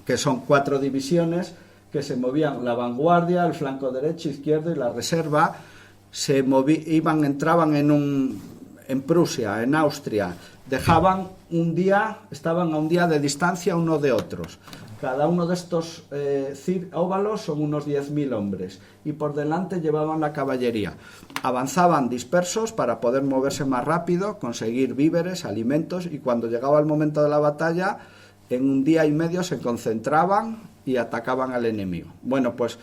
que son 4 divisiones que se movían la vanguardia, el flanco derecho, izquierdo y la reserva, entraban en en Prusia, en Austria, estaban a un día de distancia uno de otros. Cada uno de estos óvalos son unos 10.000 hombres y por delante llevaban la caballería. Avanzaban dispersos para poder moverse más rápido, conseguir víveres, alimentos, y cuando llegaba el momento de la batalla, en un día y medio se concentraban y atacaban al enemigo. Bueno, pues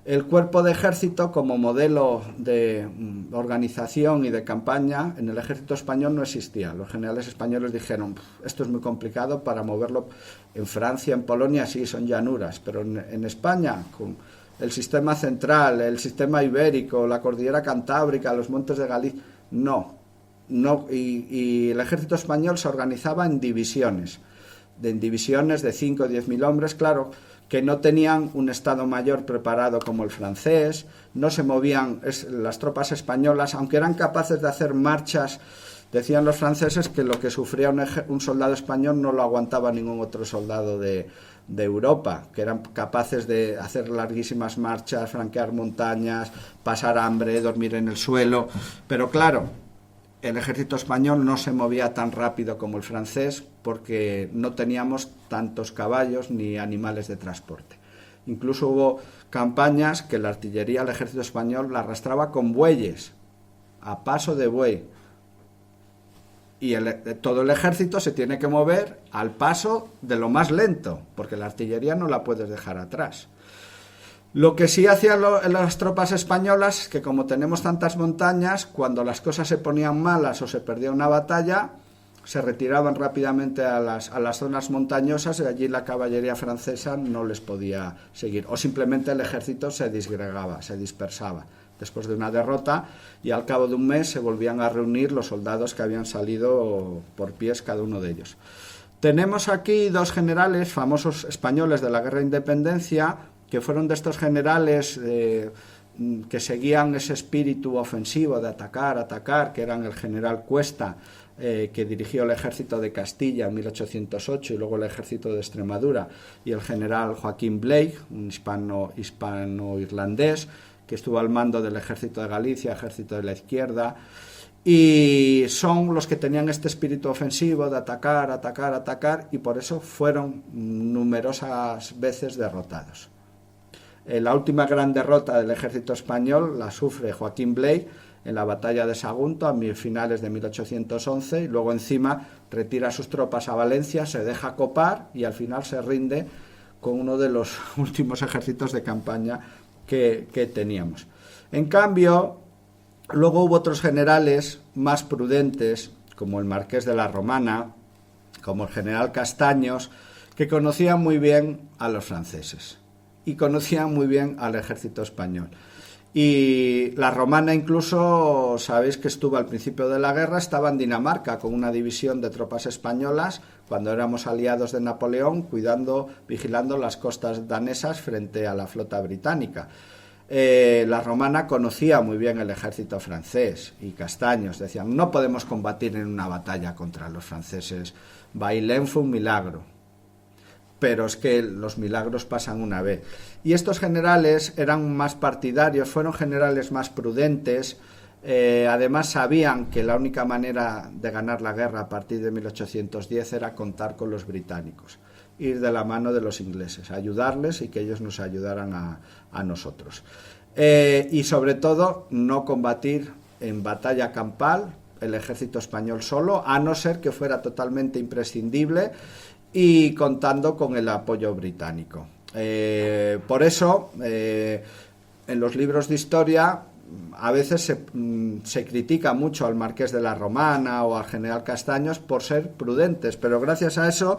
el cuerpo de ejército como modelo de organización y de campaña en el ejército español no existía. Los generales españoles dijeron, esto es muy complicado para moverlo. En Francia, en Polonia sí son llanuras, pero en España, con el sistema central, el sistema ibérico, la cordillera cantábrica, los montes de Galicia, no. Y el ejército español se organizaba en divisiones de 5 o 10.000 hombres, claro, que no tenían un Estado Mayor preparado como el francés, no se movían las tropas españolas, aunque eran capaces de hacer marchas. Decían los franceses que lo que sufría un soldado español no lo aguantaba ningún otro soldado de Europa, que eran capaces de hacer larguísimas marchas, franquear montañas, pasar hambre, dormir en el suelo, pero claro, el ejército español no se movía tan rápido como el francés porque no teníamos tantos caballos ni animales de transporte. Incluso hubo campañas que la artillería del ejército español la arrastraba con bueyes, a paso de buey. Y todo el ejército se tiene que mover al paso de lo más lento, porque la artillería no la puedes dejar atrás. Lo que sí hacían las tropas españolas, que como tenemos tantas montañas, cuando las cosas se ponían malas o se perdía una batalla, se retiraban rápidamente a las zonas montañosas y allí la caballería francesa no les podía seguir. O simplemente el ejército se disgregaba, se dispersaba después de una derrota, y al cabo de un mes se volvían a reunir los soldados que habían salido por pies cada uno de ellos. Tenemos aquí dos generales famosos españoles de la Guerra de Independencia, que fueron de estos generales que seguían ese espíritu ofensivo de atacar, que eran el general Cuesta, que dirigió el ejército de Castilla en 1808 y luego el ejército de Extremadura, y el general Joaquín Blake, un hispano-irlandés, que estuvo al mando del ejército de Galicia, ejército de la izquierda, y son los que tenían este espíritu ofensivo de atacar, y por eso fueron numerosas veces derrotados. La última gran derrota del ejército español la sufre Joaquín Blake en la batalla de Sagunto a finales de 1811, y luego encima retira sus tropas a Valencia, se deja copar y al final se rinde con uno de los últimos ejércitos de campaña que teníamos. En cambio, luego hubo otros generales más prudentes, como el Marqués de la Romana, como el general Castaños, que conocían muy bien a los franceses y conocían muy bien al ejército español. Y la Romana incluso, sabéis que estuvo al principio de la guerra, estaba en Dinamarca con una división de tropas españolas cuando éramos aliados de Napoleón, vigilando las costas danesas frente a la flota británica. La Romana conocía muy bien el ejército francés, y Castaños decían, no podemos combatir en una batalla contra los franceses, Bailén fue un milagro. Pero es que los milagros pasan una vez. Y estos generales eran más partidarios, fueron generales más prudentes, además sabían que la única manera de ganar la guerra a partir de 1810 era contar con los británicos, ir de la mano de los ingleses, ayudarles y que ellos nos ayudaran a nosotros. Y sobre todo, no combatir en batalla campal el ejército español solo, a no ser que fuera totalmente imprescindible, y contando con el apoyo británico. Por eso, en los libros de historia, a veces se critica mucho al Marqués de la Romana o al general Castaños por ser prudentes, pero gracias a eso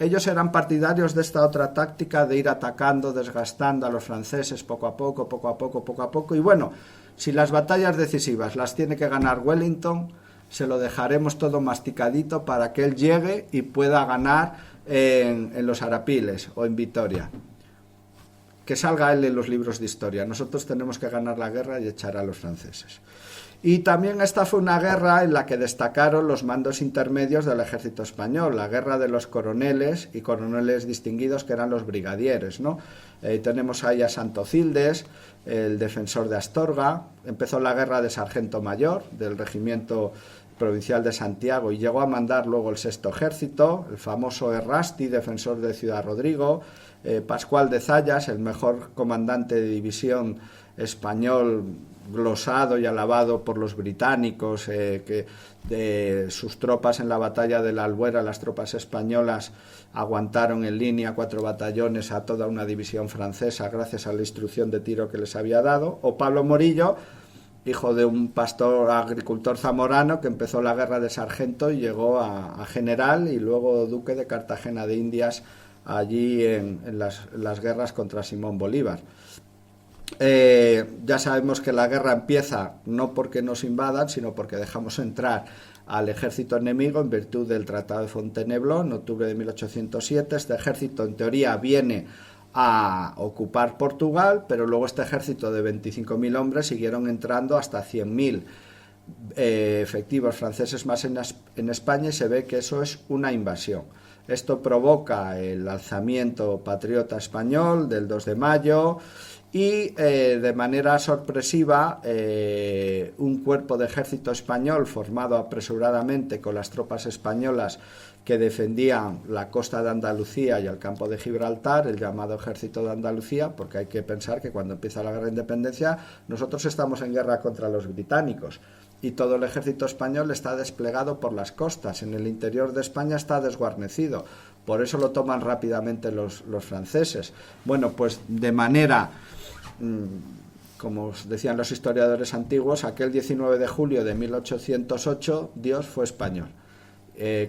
ellos eran partidarios de esta otra táctica de ir atacando, desgastando a los franceses poco a poco, y bueno, si las batallas decisivas las tiene que ganar Wellington, se lo dejaremos todo masticadito para que él llegue y pueda ganar en los Arapiles o en Vitoria. Que salga él en los libros de historia. Nosotros tenemos que ganar la guerra y echar a los franceses. Y también esta fue una guerra en la que destacaron los mandos intermedios del ejército español, la guerra de los coroneles y coroneles distinguidos, que eran los brigadieres, ¿no? Tenemos ahí a Santocildes, el defensor de Astorga. Empezó la guerra de sargento mayor del regimiento provincial de Santiago, y llegó a mandar luego el sexto ejército, el famoso Errasti, defensor de Ciudad Rodrigo, Pascual de Zayas, el mejor comandante de división español, glosado y alabado por los británicos, que de sus tropas en la batalla de la Albuera, las tropas españolas aguantaron en línea 4 batallones a toda una división francesa gracias a la instrucción de tiro que les había dado, o Pablo Morillo, hijo de un pastor agricultor zamorano que empezó la guerra de sargento y llegó a general y luego duque de Cartagena de Indias allí en las guerras contra Simón Bolívar. Ya sabemos que la guerra empieza no porque nos invadan, sino porque dejamos entrar al ejército enemigo en virtud del Tratado de Fontainebleau en octubre de 1807. Este ejército en teoría viene a ocupar Portugal, pero luego este ejército de 25.000 hombres siguieron entrando hasta 100.000 efectivos franceses más en España, y se ve que eso es una invasión. Esto provoca el alzamiento patriota español del 2 de mayo y de manera sorpresiva un cuerpo de ejército español formado apresuradamente con las tropas españolas que defendían la costa de Andalucía y el campo de Gibraltar, el llamado Ejército de Andalucía, porque hay que pensar que cuando empieza la guerra de independencia nosotros estamos en guerra contra los británicos y todo el ejército español está desplegado por las costas, en el interior de España está desguarnecido, por eso lo toman rápidamente los franceses. Bueno, pues de manera, como os decían los historiadores antiguos, aquel 19 de julio de 1808 Dios fue español.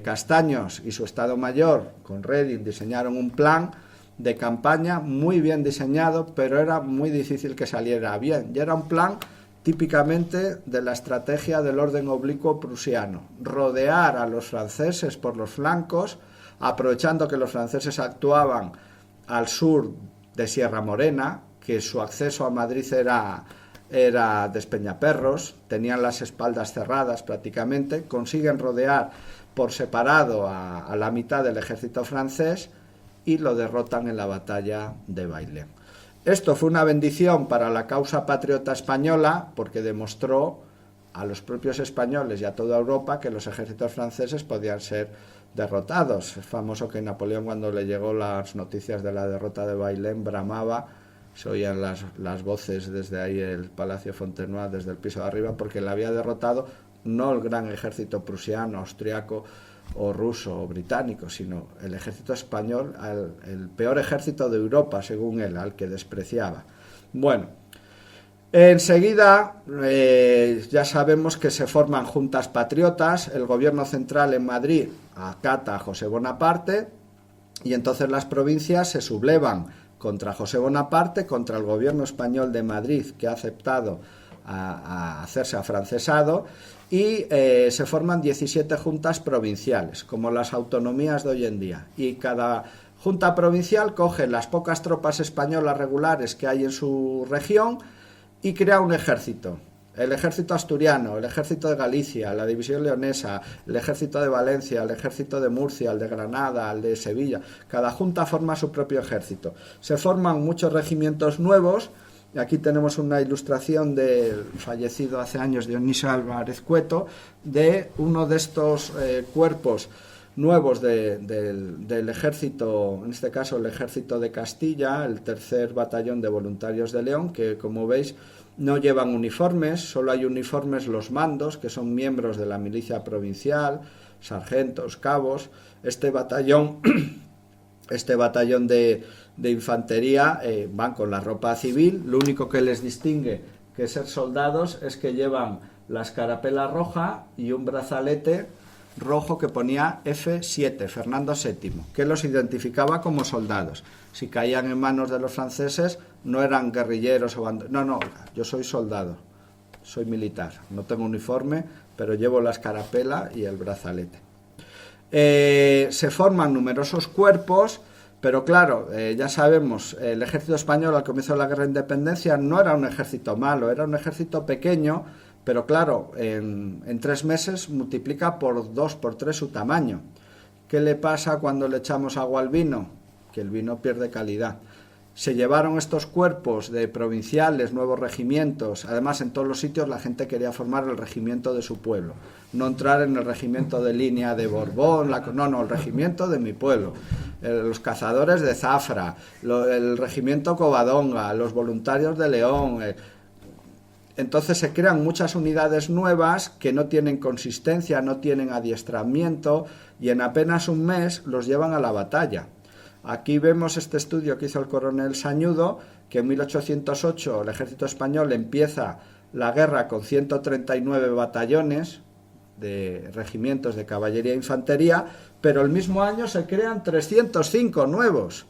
Castaños y su Estado Mayor con Reding diseñaron un plan de campaña muy bien diseñado, pero era muy difícil que saliera bien, y era un plan típicamente de la estrategia del orden oblicuo prusiano: rodear a los franceses por los flancos, aprovechando que los franceses actuaban al sur de Sierra Morena, que su acceso a Madrid era Despeñaperros, tenían las espaldas cerradas prácticamente, consiguen rodear por separado a la mitad del ejército francés y lo derrotan en la batalla de Bailén. Esto fue una bendición para la causa patriota española, porque demostró a los propios españoles y a toda Europa que los ejércitos franceses podían ser derrotados. Es famoso que Napoleón, cuando le llegó las noticias de la derrota de Bailén, bramaba, se oían las voces desde ahí el Palacio Fontenoy, desde el piso de arriba, porque le había derrotado no el gran ejército prusiano, austriaco o ruso o británico, sino el ejército español, el peor ejército de Europa, según él, al que despreciaba. Bueno, enseguida ya sabemos que se forman juntas patriotas, el gobierno central en Madrid acata a José Bonaparte y entonces las provincias se sublevan contra José Bonaparte, contra el gobierno español de Madrid, que ha aceptado a hacerse afrancesado, y se forman 17 juntas provinciales, como las autonomías de hoy en día, y cada junta provincial coge las pocas tropas españolas regulares que hay en su región y crea un ejército. El ejército asturiano, el ejército de Galicia, la división leonesa, el ejército de Valencia, el ejército de Murcia, el de Granada, el de Sevilla. Cada junta forma su propio ejército. Se forman muchos regimientos nuevos. Y aquí tenemos una ilustración del fallecido hace años Dionisio Álvarez Cueto, de uno de estos cuerpos nuevos del ejército, en este caso el ejército de Castilla, el tercer batallón de voluntarios de León, que como veis no llevan uniformes, solo hay uniformes los mandos, que son miembros de la milicia provincial, sargentos, cabos. Este batallón de infantería van con la ropa civil. Lo único que les distingue que ser soldados es que llevan la escarapela roja y un brazalete rojo que ponía F7, Fernando VII, que los identificaba como soldados. Si caían en manos de los franceses no eran guerrilleros o no, yo soy soldado, soy militar, no tengo uniforme, pero llevo la escarapela y el brazalete. Se forman numerosos cuerpos, pero claro, ya sabemos, el ejército español al comienzo de la guerra de independencia no era un ejército malo, era un ejército pequeño, pero claro, en 3 meses multiplica por 2, por 3 su tamaño. ¿Qué le pasa cuando le echamos agua al vino? Que el vino pierde calidad. Se llevaron estos cuerpos de provinciales, nuevos regimientos. Además, en todos los sitios la gente quería formar el regimiento de su pueblo. No entrar en el regimiento de línea de Borbón, no, el regimiento de mi pueblo. Los cazadores de Zafra, el regimiento Covadonga, los voluntarios de León. Entonces se crean muchas unidades nuevas que no tienen consistencia, no tienen adiestramiento, y en apenas un mes los llevan a la batalla. Aquí vemos este estudio que hizo el coronel Sañudo, que en 1808 el ejército español empieza la guerra con 139 batallones de regimientos de caballería e infantería, pero el mismo año se crean 305 nuevos.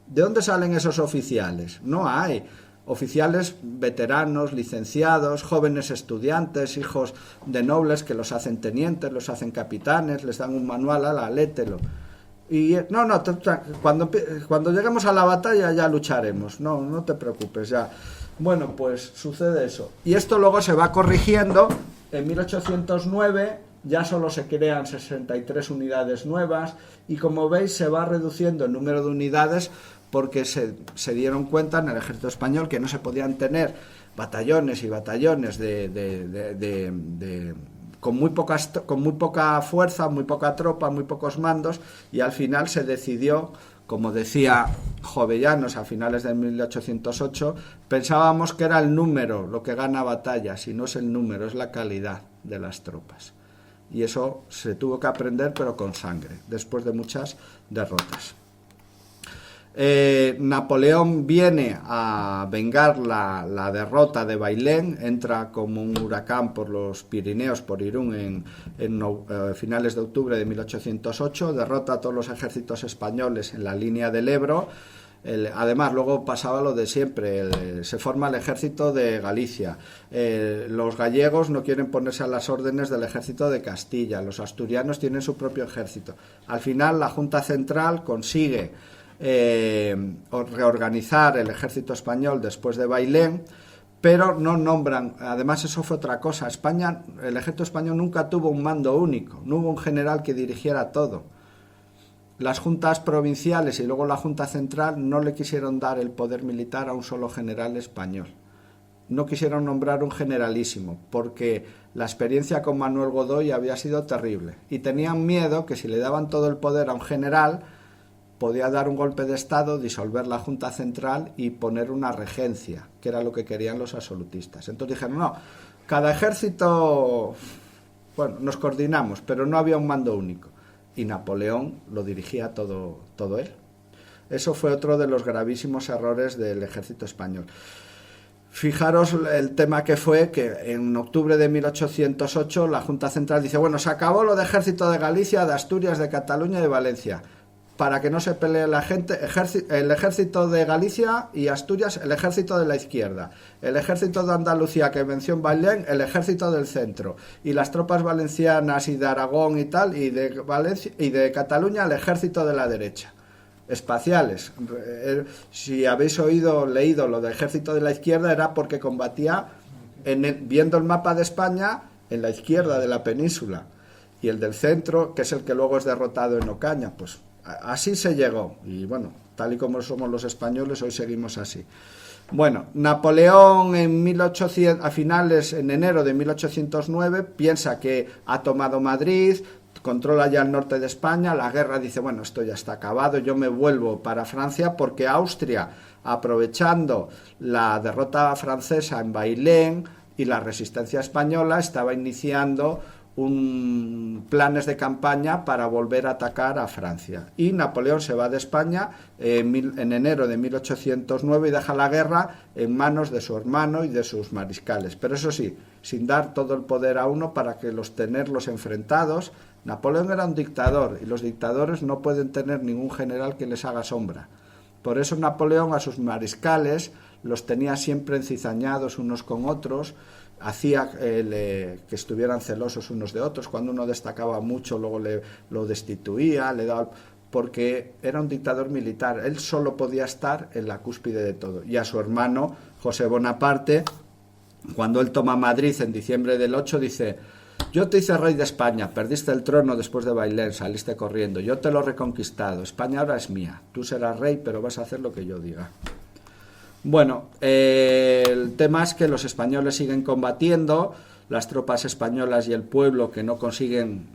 ¿De dónde salen esos oficiales? No hay. Oficiales veteranos, licenciados, jóvenes estudiantes, hijos de nobles que los hacen tenientes, los hacen capitanes, les dan un manual, lételo. Y cuando lleguemos a la batalla ya lucharemos, no te preocupes, ya. Bueno, pues sucede eso. Y esto luego se va corrigiendo. En 1809 ya solo se crean 63 unidades nuevas, y como veis se va reduciendo el número de unidades porque se dieron cuenta en el ejército español que no se podían tener batallones y batallones con muy poca fuerza, muy poca tropa, muy pocos mandos, y al final se decidió, como decía Jovellanos a finales de 1808, pensábamos que era el número lo que gana batallas, y no es el número, es la calidad de las tropas. Y eso se tuvo que aprender, pero con sangre, después de muchas derrotas. Napoleón viene a vengar la derrota de Bailén, entra como un huracán por los Pirineos, por Irún, en finales de octubre de 1808, derrota a todos los ejércitos españoles en la línea del Ebro. Además, luego pasaba lo de siempre, se forma el ejército de Galicia, los gallegos no quieren ponerse a las órdenes del ejército de Castilla, los asturianos tienen su propio ejército. Al final la Junta Central consigue reorganizar el ejército español después de Bailén, pero no nombran. Además, eso fue otra cosa. El ejército español nunca tuvo un mando único, no hubo un general que dirigiera todo. Las juntas provinciales y luego la Junta Central no le quisieron dar el poder militar a un solo general español. No quisieron nombrar un generalísimo, porque la experiencia con Manuel Godoy había sido terrible, y tenían miedo que si le daban todo el poder a un general podía dar un golpe de estado, disolver la Junta Central y poner una regencia, que era lo que querían los absolutistas. Entonces dijeron, no, cada ejército, bueno, nos coordinamos, pero no había un mando único. Y Napoleón lo dirigía todo él. Eso fue otro de los gravísimos errores del ejército español. Fijaros el tema que fue que en octubre de 1808 la Junta Central dice, bueno, se acabó lo de ejército de Galicia, de Asturias, de Cataluña y de Valencia. Para que no se pelee la gente, el ejército de Galicia y Asturias, el ejército de la izquierda, el ejército de Andalucía que venció en Bailén, el ejército del centro, y las tropas valencianas y de Aragón y tal, y de Valencia y de Cataluña, el ejército de la derecha. Espaciales. Si habéis leído lo del ejército de la izquierda, era porque combatía, viendo el mapa de España, en la izquierda de la península, y el del centro, que es el que luego es derrotado en Ocaña, pues así se llegó, y bueno, tal y como somos los españoles, hoy seguimos así. Bueno, Napoleón en enero de 1809 piensa que ha tomado Madrid, controla ya el norte de España, la guerra, dice, bueno, esto ya está acabado, yo me vuelvo para Francia, porque Austria, aprovechando la derrota francesa en Bailén y la resistencia española, estaba iniciando planes de campaña para volver a atacar a Francia. Y Napoleón se va de España en enero de 1809 y deja la guerra en manos de su hermano y de sus mariscales. Pero eso sí, sin dar todo el poder a uno para que tenerlos enfrentados. Napoleón era un dictador y los dictadores no pueden tener ningún general que les haga sombra. Por eso Napoleón a sus mariscales los tenía siempre encizañados unos con otros, hacía que estuvieran celosos unos de otros. Cuando uno destacaba mucho, luego lo destituía, le daba, porque era un dictador militar. Él solo podía estar en la cúspide de todo. Y a su hermano, José Bonaparte, cuando él toma Madrid en diciembre del 8, dice: yo te hice rey de España, perdiste el trono después de Bailén, saliste corriendo, yo te lo he reconquistado, España ahora es mía, tú serás rey, pero vas a hacer lo que yo diga. Bueno, el tema es que los españoles siguen combatiendo, las tropas españolas y el pueblo que no consiguen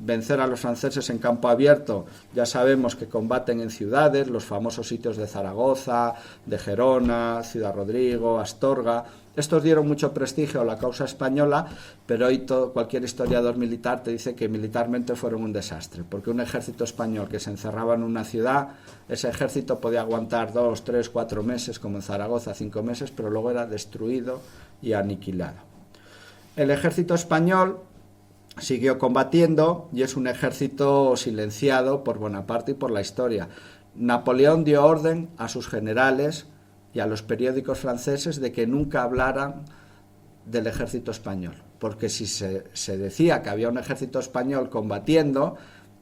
vencer a los franceses en campo abierto, ya sabemos que combaten en ciudades, los famosos sitios de Zaragoza, de Gerona, Ciudad Rodrigo, Astorga. Estos dieron mucho prestigio a la causa española, pero hoy cualquier historiador militar te dice que militarmente fueron un desastre, porque un ejército español que se encerraba en una ciudad, ese ejército podía aguantar 2, 3, 4 meses, como en Zaragoza, 5 meses, pero luego era destruido y aniquilado. El ejército español siguió combatiendo y es un ejército silenciado por Bonaparte y por la historia. Napoleón dio orden a sus generales y a los periódicos franceses de que nunca hablaran del ejército español, porque si se decía que había un ejército español combatiendo,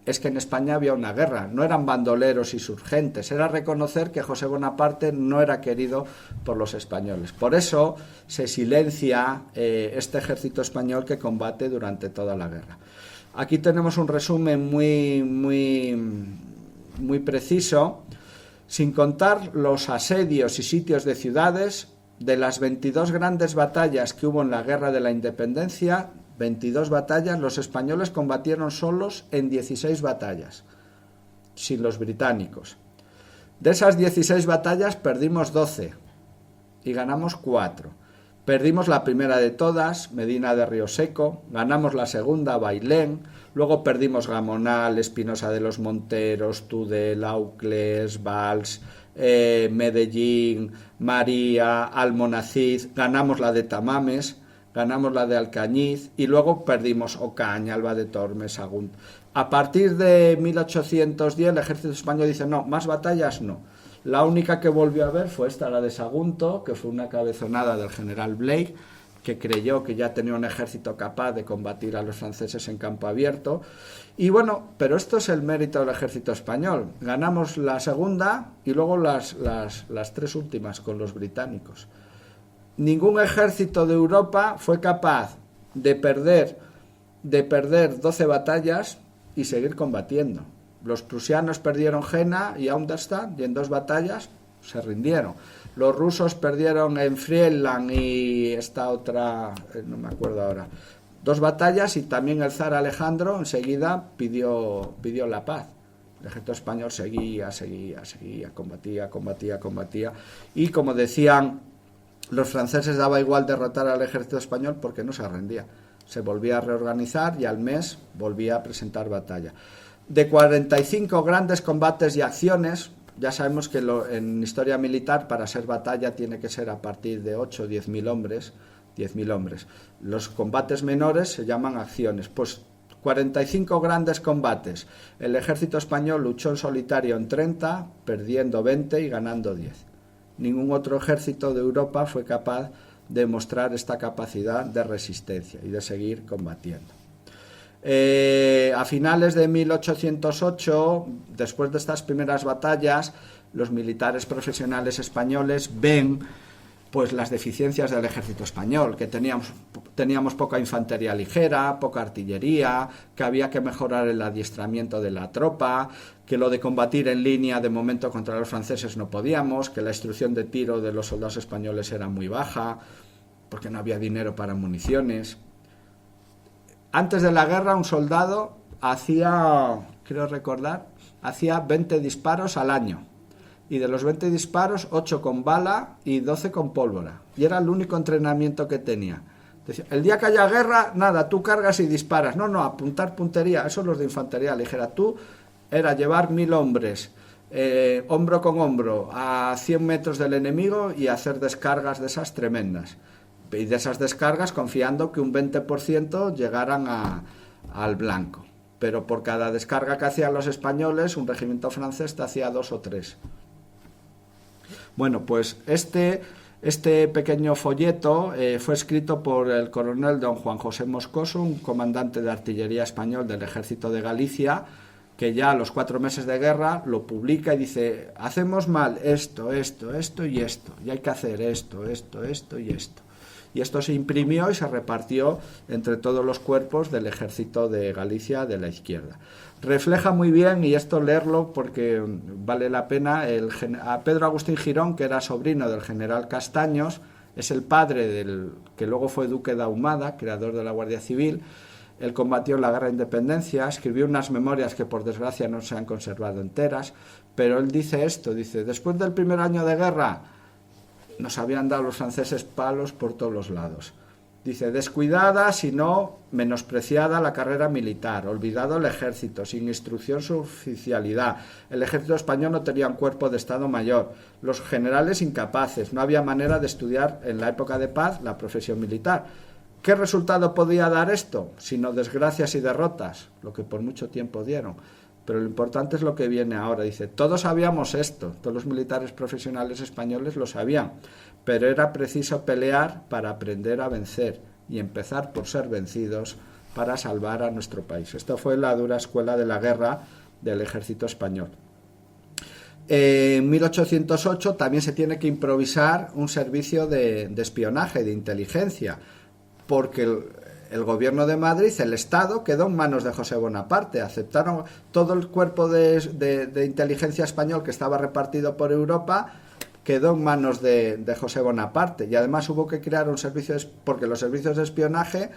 es que en España había una guerra, no eran bandoleros y insurgentes, era reconocer que José Bonaparte no era querido por los españoles. Por eso se silencia este ejército español que combate durante toda la guerra. Aquí tenemos un resumen muy preciso, sin contar los asedios y sitios de ciudades. De las 22 grandes batallas que hubo en la Guerra de la Independencia, 22 batallas, los españoles combatieron solos en 16 batallas, sin los británicos. De esas 16 batallas perdimos 12 y ganamos 4. Perdimos la primera de todas, Medina de Río Seco, ganamos la segunda, Bailén, luego perdimos Gamonal, Espinosa de los Monteros, Tudela, Aucles, Valls, Medellín, María, Almonacid, ganamos la de Tamames, ganamos la de Alcañiz y luego perdimos Ocaña, Alba de Tormes, Sagunt. A partir de 1810 el ejército español dice no, más batallas no. La única que volvió a ver fue esta, la de Sagunto, que fue una cabezonada del general Blake, que creyó que ya tenía un ejército capaz de combatir a los franceses en campo abierto. Y bueno, pero esto es el mérito del ejército español. Ganamos la segunda y luego las 3 últimas con los británicos. Ningún ejército de Europa fue capaz de perder 12 batallas y seguir combatiendo. Los prusianos perdieron Jena y Auerstedt y en 2 batallas se rindieron. Los rusos perdieron en Friedland y esta otra, no me acuerdo ahora, 2 batallas y también el zar Alejandro enseguida pidió la paz. El ejército español seguía, combatía y como decían los franceses, daba igual derrotar al ejército español porque no se rendía. Se volvía a reorganizar y al mes volvía a presentar batalla. De 45 grandes combates y acciones, ya sabemos que en historia militar para ser batalla tiene que ser a partir de 8 o 10.000 hombres, 10.000 hombres. Los combates menores se llaman acciones. Pues 45 grandes combates. El ejército español luchó en solitario en 30, perdiendo 20 y ganando 10. Ningún otro ejército de Europa fue capaz de mostrar esta capacidad de resistencia y de seguir combatiendo. A finales de 1808, después de estas primeras batallas, los militares profesionales españoles ven pues las deficiencias del ejército español, que teníamos poca infantería ligera, poca artillería, que había que mejorar el adiestramiento de la tropa, que lo de combatir en línea de momento contra los franceses no podíamos, que la instrucción de tiro de los soldados españoles era muy baja, porque no había dinero para municiones. Antes de la guerra un soldado hacía 20 disparos al año. Y de los 20 disparos, 8 con bala y 12 con pólvora. Y era el único entrenamiento que tenía. Decía, el día que haya guerra, nada, tú cargas y disparas. No, apuntar puntería, eso es los de infantería ligera. Tú era llevar 1000 hombres, hombro con hombro, a 100 metros del enemigo y hacer descargas de esas tremendas. Y de esas descargas confiando que un 20% llegaran al blanco. Pero por cada descarga que hacían los españoles, un regimiento francés te hacía 2 o 3. Bueno, pues este pequeño folleto fue escrito por el coronel don Juan José Moscoso, un comandante de artillería español del ejército de Galicia, que ya a los 4 meses de guerra lo publica y dice, hacemos mal esto y esto, y hay que hacer esto y esto. y esto se imprimió y se repartió entre todos los cuerpos del ejército de Galicia de la izquierda. Refleja muy bien, y esto leerlo porque vale la pena, a Pedro Agustín Girón, que era sobrino del general Castaños, es el padre del que luego fue duque de Ahumada, creador de la Guardia Civil. Él combatió en la Guerra de Independencia, escribió unas memorias que por desgracia no se han conservado enteras, pero él dice esto, dice: después del primer año de guerra nos habían dado los franceses palos por todos los lados. Dice: descuidada, si no menospreciada la carrera militar, olvidado el ejército, sin instrucción su oficialidad. El ejército español no tenía un cuerpo de Estado Mayor, los generales incapaces, no había manera de estudiar en la época de paz la profesión militar. ¿Qué resultado podía dar esto? Sino desgracias y derrotas, lo que por mucho tiempo dieron. Pero lo importante es lo que viene ahora. Dice: todos sabíamos esto, todos los militares profesionales españoles lo sabían, pero era preciso pelear para aprender a vencer y empezar por ser vencidos para salvar a nuestro país. Esta fue la dura escuela de la guerra del ejército español. En 1808 también se tiene que improvisar un servicio de espionaje, de inteligencia, porque el gobierno de Madrid, el Estado, quedó en manos de José Bonaparte. Aceptaron todo el cuerpo de inteligencia español que estaba repartido por Europa, quedó en manos de José Bonaparte. Y además hubo que crear un servicio, porque los servicios de espionaje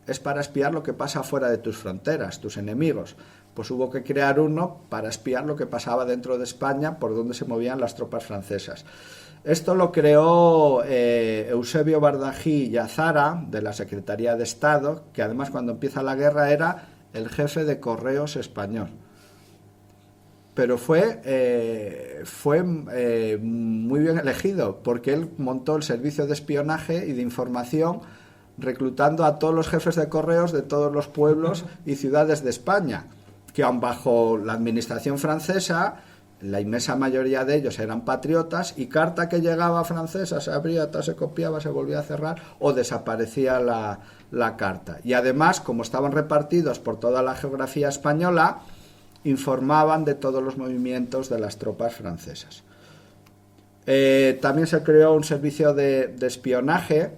es para espiar lo que pasa fuera de tus fronteras, tus enemigos. Pues hubo que crear uno para espiar lo que pasaba dentro de España, por donde se movían las tropas francesas. Esto lo creó Eusebio Bardají y Azara, de la Secretaría de Estado, que además cuando empieza la guerra era el jefe de correos español. Pero fue muy bien elegido, porque él montó el servicio de espionaje y de información, reclutando a todos los jefes de correos de todos los pueblos y ciudades de España, que aun bajo la administración francesa, la inmensa mayoría de ellos eran patriotas, y carta que llegaba francesa se abría, se copiaba, se volvía a cerrar o desaparecía la carta. Y además, como estaban repartidos por toda la geografía española, informaban de todos los movimientos de las tropas francesas. También se creó un servicio de espionaje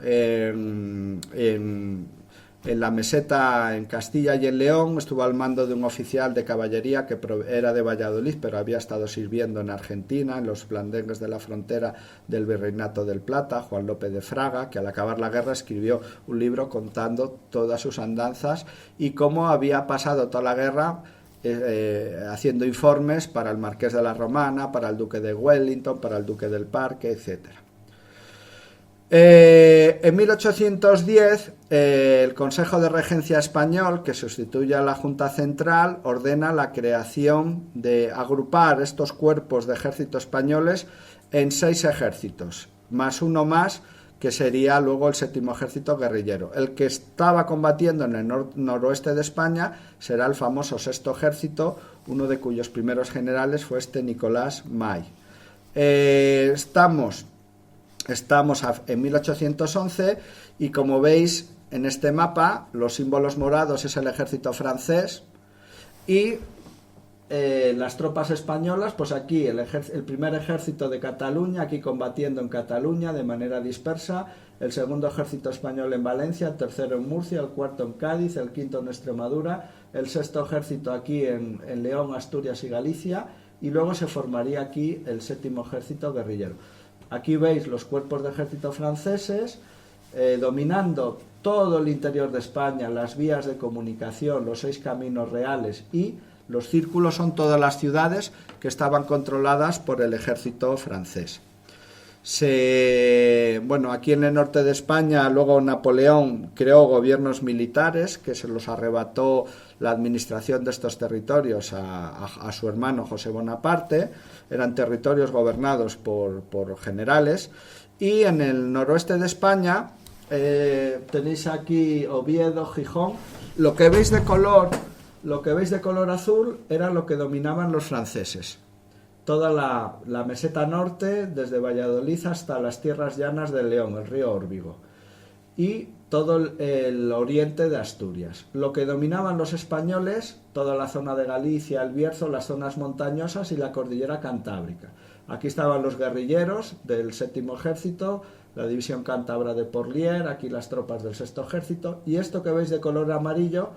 en la meseta en Castilla y en León. Estuvo al mando de un oficial de caballería que era de Valladolid, pero había estado sirviendo en Argentina, en los blandengues de la frontera del Virreinato del Plata, Juan López de Fraga, que al acabar la guerra escribió un libro contando todas sus andanzas y cómo había pasado toda la guerra, haciendo informes para el Marqués de la Romana, para el Duque de Wellington, para el Duque del Parque, etcétera. En 1810 el Consejo de Regencia Español, que sustituye a la Junta Central, ordena la creación de agrupar estos cuerpos de ejército españoles en 6 ejércitos, más uno más, que sería luego el 7º ejército guerrillero. El que estaba combatiendo en el noroeste de España será el famoso 6º ejército, uno de cuyos primeros generales fue Nicolás May. Estamos en 1811 y, como veis en este mapa, los símbolos morados es el ejército francés y las tropas españolas, pues aquí el primer ejército de Cataluña, aquí combatiendo en Cataluña de manera dispersa, el segundo ejército español en Valencia, el tercero en Murcia, el cuarto en Cádiz, el quinto en Extremadura, el 6º ejército aquí en León, Asturias y Galicia, y luego se formaría aquí el 7º ejército guerrillero. Aquí veis los cuerpos de ejército franceses dominando todo el interior de España, las vías de comunicación, los 6 caminos reales, y los círculos son todas las ciudades que estaban controladas por el ejército francés. Aquí en el norte de España, luego Napoleón creó gobiernos militares que se los arrebató la administración de estos territorios a su hermano José Bonaparte. Eran territorios gobernados por generales. Y en el noroeste de España tenéis aquí Oviedo, Gijón. Lo que veis de color azul era lo que dominaban los franceses. Toda la meseta norte, desde Valladolid hasta las tierras llanas de León, el río Órbigo, y todo el oriente de Asturias. Lo que dominaban los españoles, toda la zona de Galicia, el Bierzo, las zonas montañosas y la cordillera cantábrica. Aquí estaban los guerrilleros del séptimo ejército, la división cántabra de Porlier, aquí las tropas del sexto ejército, y esto que veis de color amarillo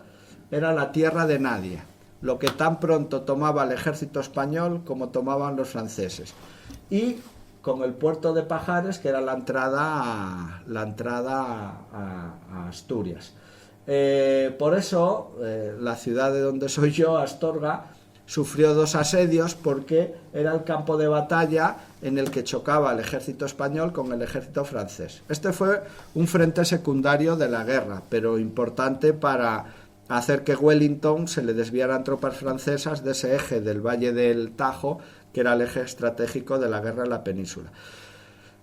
era la tierra de nadie, lo que tan pronto tomaba el ejército español como tomaban los franceses. Y con el puerto de Pajares, que era la entrada a Asturias. Por eso, la ciudad de donde soy yo, Astorga, sufrió 2 asedios porque era el campo de batalla en el que chocaba el ejército español con el ejército francés. Este fue un frente secundario de la guerra, pero importante para hacer que Wellington se le desviaran tropas francesas de ese eje del Valle del Tajo, que era el eje estratégico de la guerra en la península.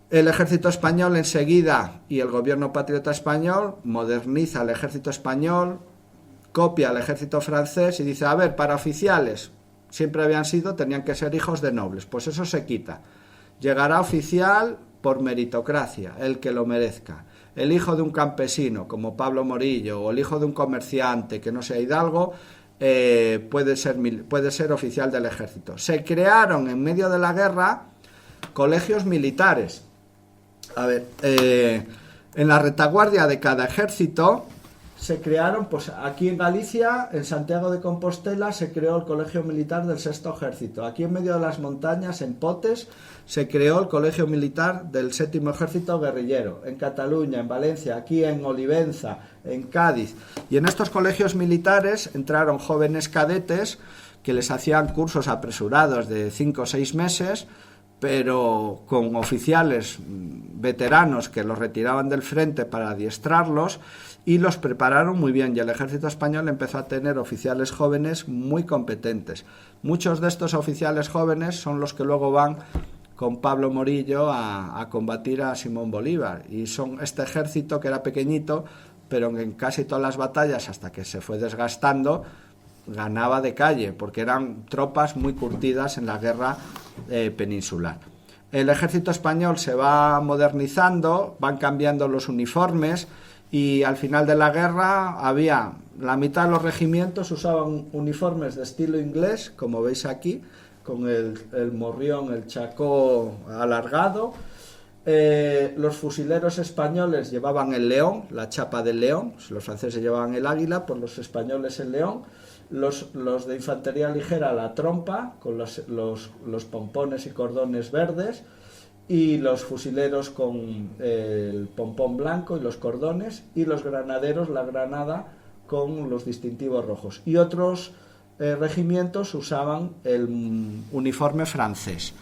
El ejército español enseguida, y el gobierno patriota español, moderniza el ejército español, copia al ejército francés y dice, a ver, para oficiales, siempre habían sido, tenían que ser hijos de nobles, pues eso se quita. Llegará oficial por meritocracia, el que lo merezca. El hijo de un campesino, como Pablo Morillo, o el hijo de un comerciante que no sea hidalgo, puede ser oficial del ejército. Se crearon en medio de la guerra colegios militares. A ver, en la retaguardia de cada ejército se crearon, pues aquí en Galicia, en Santiago de Compostela, se creó el Colegio Militar del Sexto Ejército. Aquí en medio de las montañas, en Potes, se creó el Colegio Militar del Séptimo Ejército Guerrillero. En Cataluña, en Valencia, aquí en Olivenza, en Cádiz. Y en estos colegios militares entraron jóvenes cadetes que les hacían cursos apresurados de 5 o 6 meses, pero con oficiales veteranos que los retiraban del frente para adiestrarlos, y los prepararon muy bien, y el ejército español empezó a tener oficiales jóvenes muy competentes. Muchos de estos oficiales jóvenes son los que luego van con Pablo Morillo a combatir a Simón Bolívar, y son este ejército que era pequeñito, pero en casi todas las batallas, hasta que se fue desgastando, ganaba de calle, porque eran tropas muy curtidas en la guerra peninsular. El ejército español se va modernizando, van cambiando los uniformes, y al final de la guerra había la mitad de los regimientos usaban uniformes de estilo inglés, como veis aquí, con el morrión, el chacó alargado. Los fusileros españoles llevaban el león, la chapa del león. Los franceses llevaban el águila, pues los españoles el león. Los de infantería ligera la trompa, con los pompones y cordones verdes, y los fusileros con el pompón blanco y los cordones, y los granaderos la granada con los distintivos rojos. Y otros regimientos usaban el uniforme francés.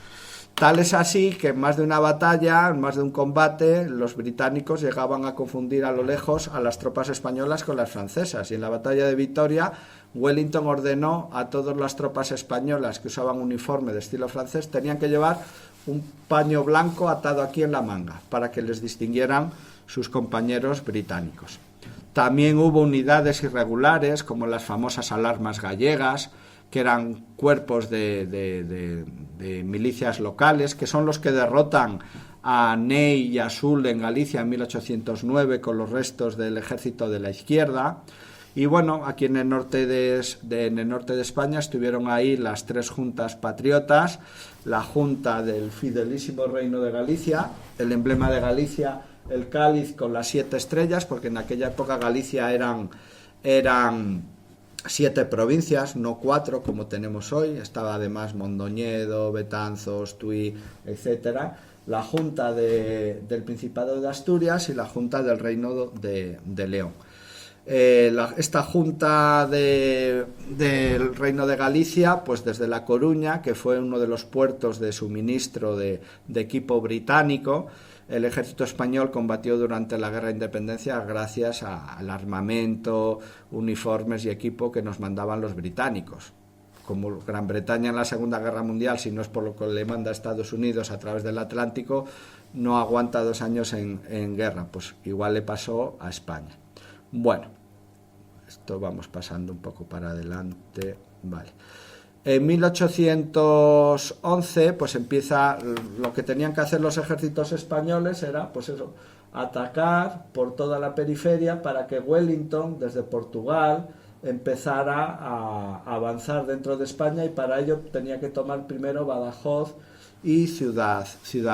Tal es así que en más de una batalla, en más de un combate, los británicos llegaban a confundir a lo lejos a las tropas españolas con las francesas, y en la batalla de Vitoria Wellington ordenó a todas las tropas españolas que usaban uniforme de estilo francés, tenían que llevar un paño blanco atado aquí en la manga para que les distinguieran sus compañeros británicos. También hubo unidades irregulares como las famosas alarmas gallegas, que eran cuerpos de milicias locales, que son los que derrotan a Ney y a Soult en Galicia en 1809 con los restos del ejército de la izquierda. Y bueno, aquí en el norte en el norte de España estuvieron ahí las 3 juntas patriotas, la junta del fidelísimo Reino de Galicia, el emblema de Galicia, el cáliz con las 7 estrellas, porque en aquella época Galicia eran 7 provincias, no 4 como tenemos hoy. Estaba además Mondoñedo, Betanzos, Tui, etcétera. La junta del Principado de Asturias y la junta del Reino de León. Esta junta del Reino de Galicia, pues desde La Coruña, que fue uno de los puertos de suministro de equipo británico, el ejército español combatió durante la Guerra de Independencia gracias al armamento, uniformes y equipo que nos mandaban los británicos. Como Gran Bretaña en la Segunda Guerra Mundial, si no es por lo que le manda a Estados Unidos a través del Atlántico, no aguanta 2 años en guerra, pues igual le pasó a España. Bueno, esto vamos pasando un poco para adelante, vale. En 1811 pues empieza lo que tenían que hacer los ejércitos españoles, era pues eso, atacar por toda la periferia para que Wellington desde Portugal empezara a avanzar dentro de España, y para ello tenía que tomar primero Badajoz y Ciudad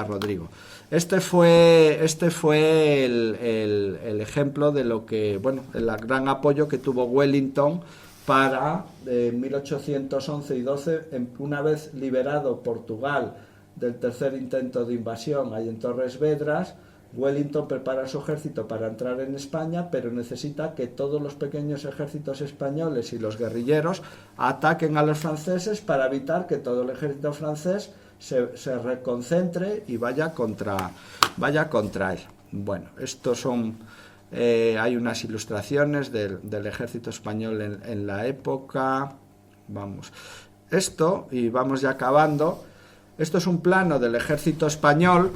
Rodrigo. Este fue el ejemplo de lo que, bueno, el gran apoyo que tuvo Wellington para 1811 y 12, una vez liberado Portugal del tercer intento de invasión ahí en Torres Vedras. Wellington prepara su ejército para entrar en España, pero necesita que todos los pequeños ejércitos españoles y los guerrilleros ataquen a los franceses para evitar que todo el ejército francés se reconcentre y vaya contra él. Bueno, estos son... hay unas ilustraciones del ejército español en la época. Vamos. Esto, y vamos ya acabando, esto es un plano del ejército español,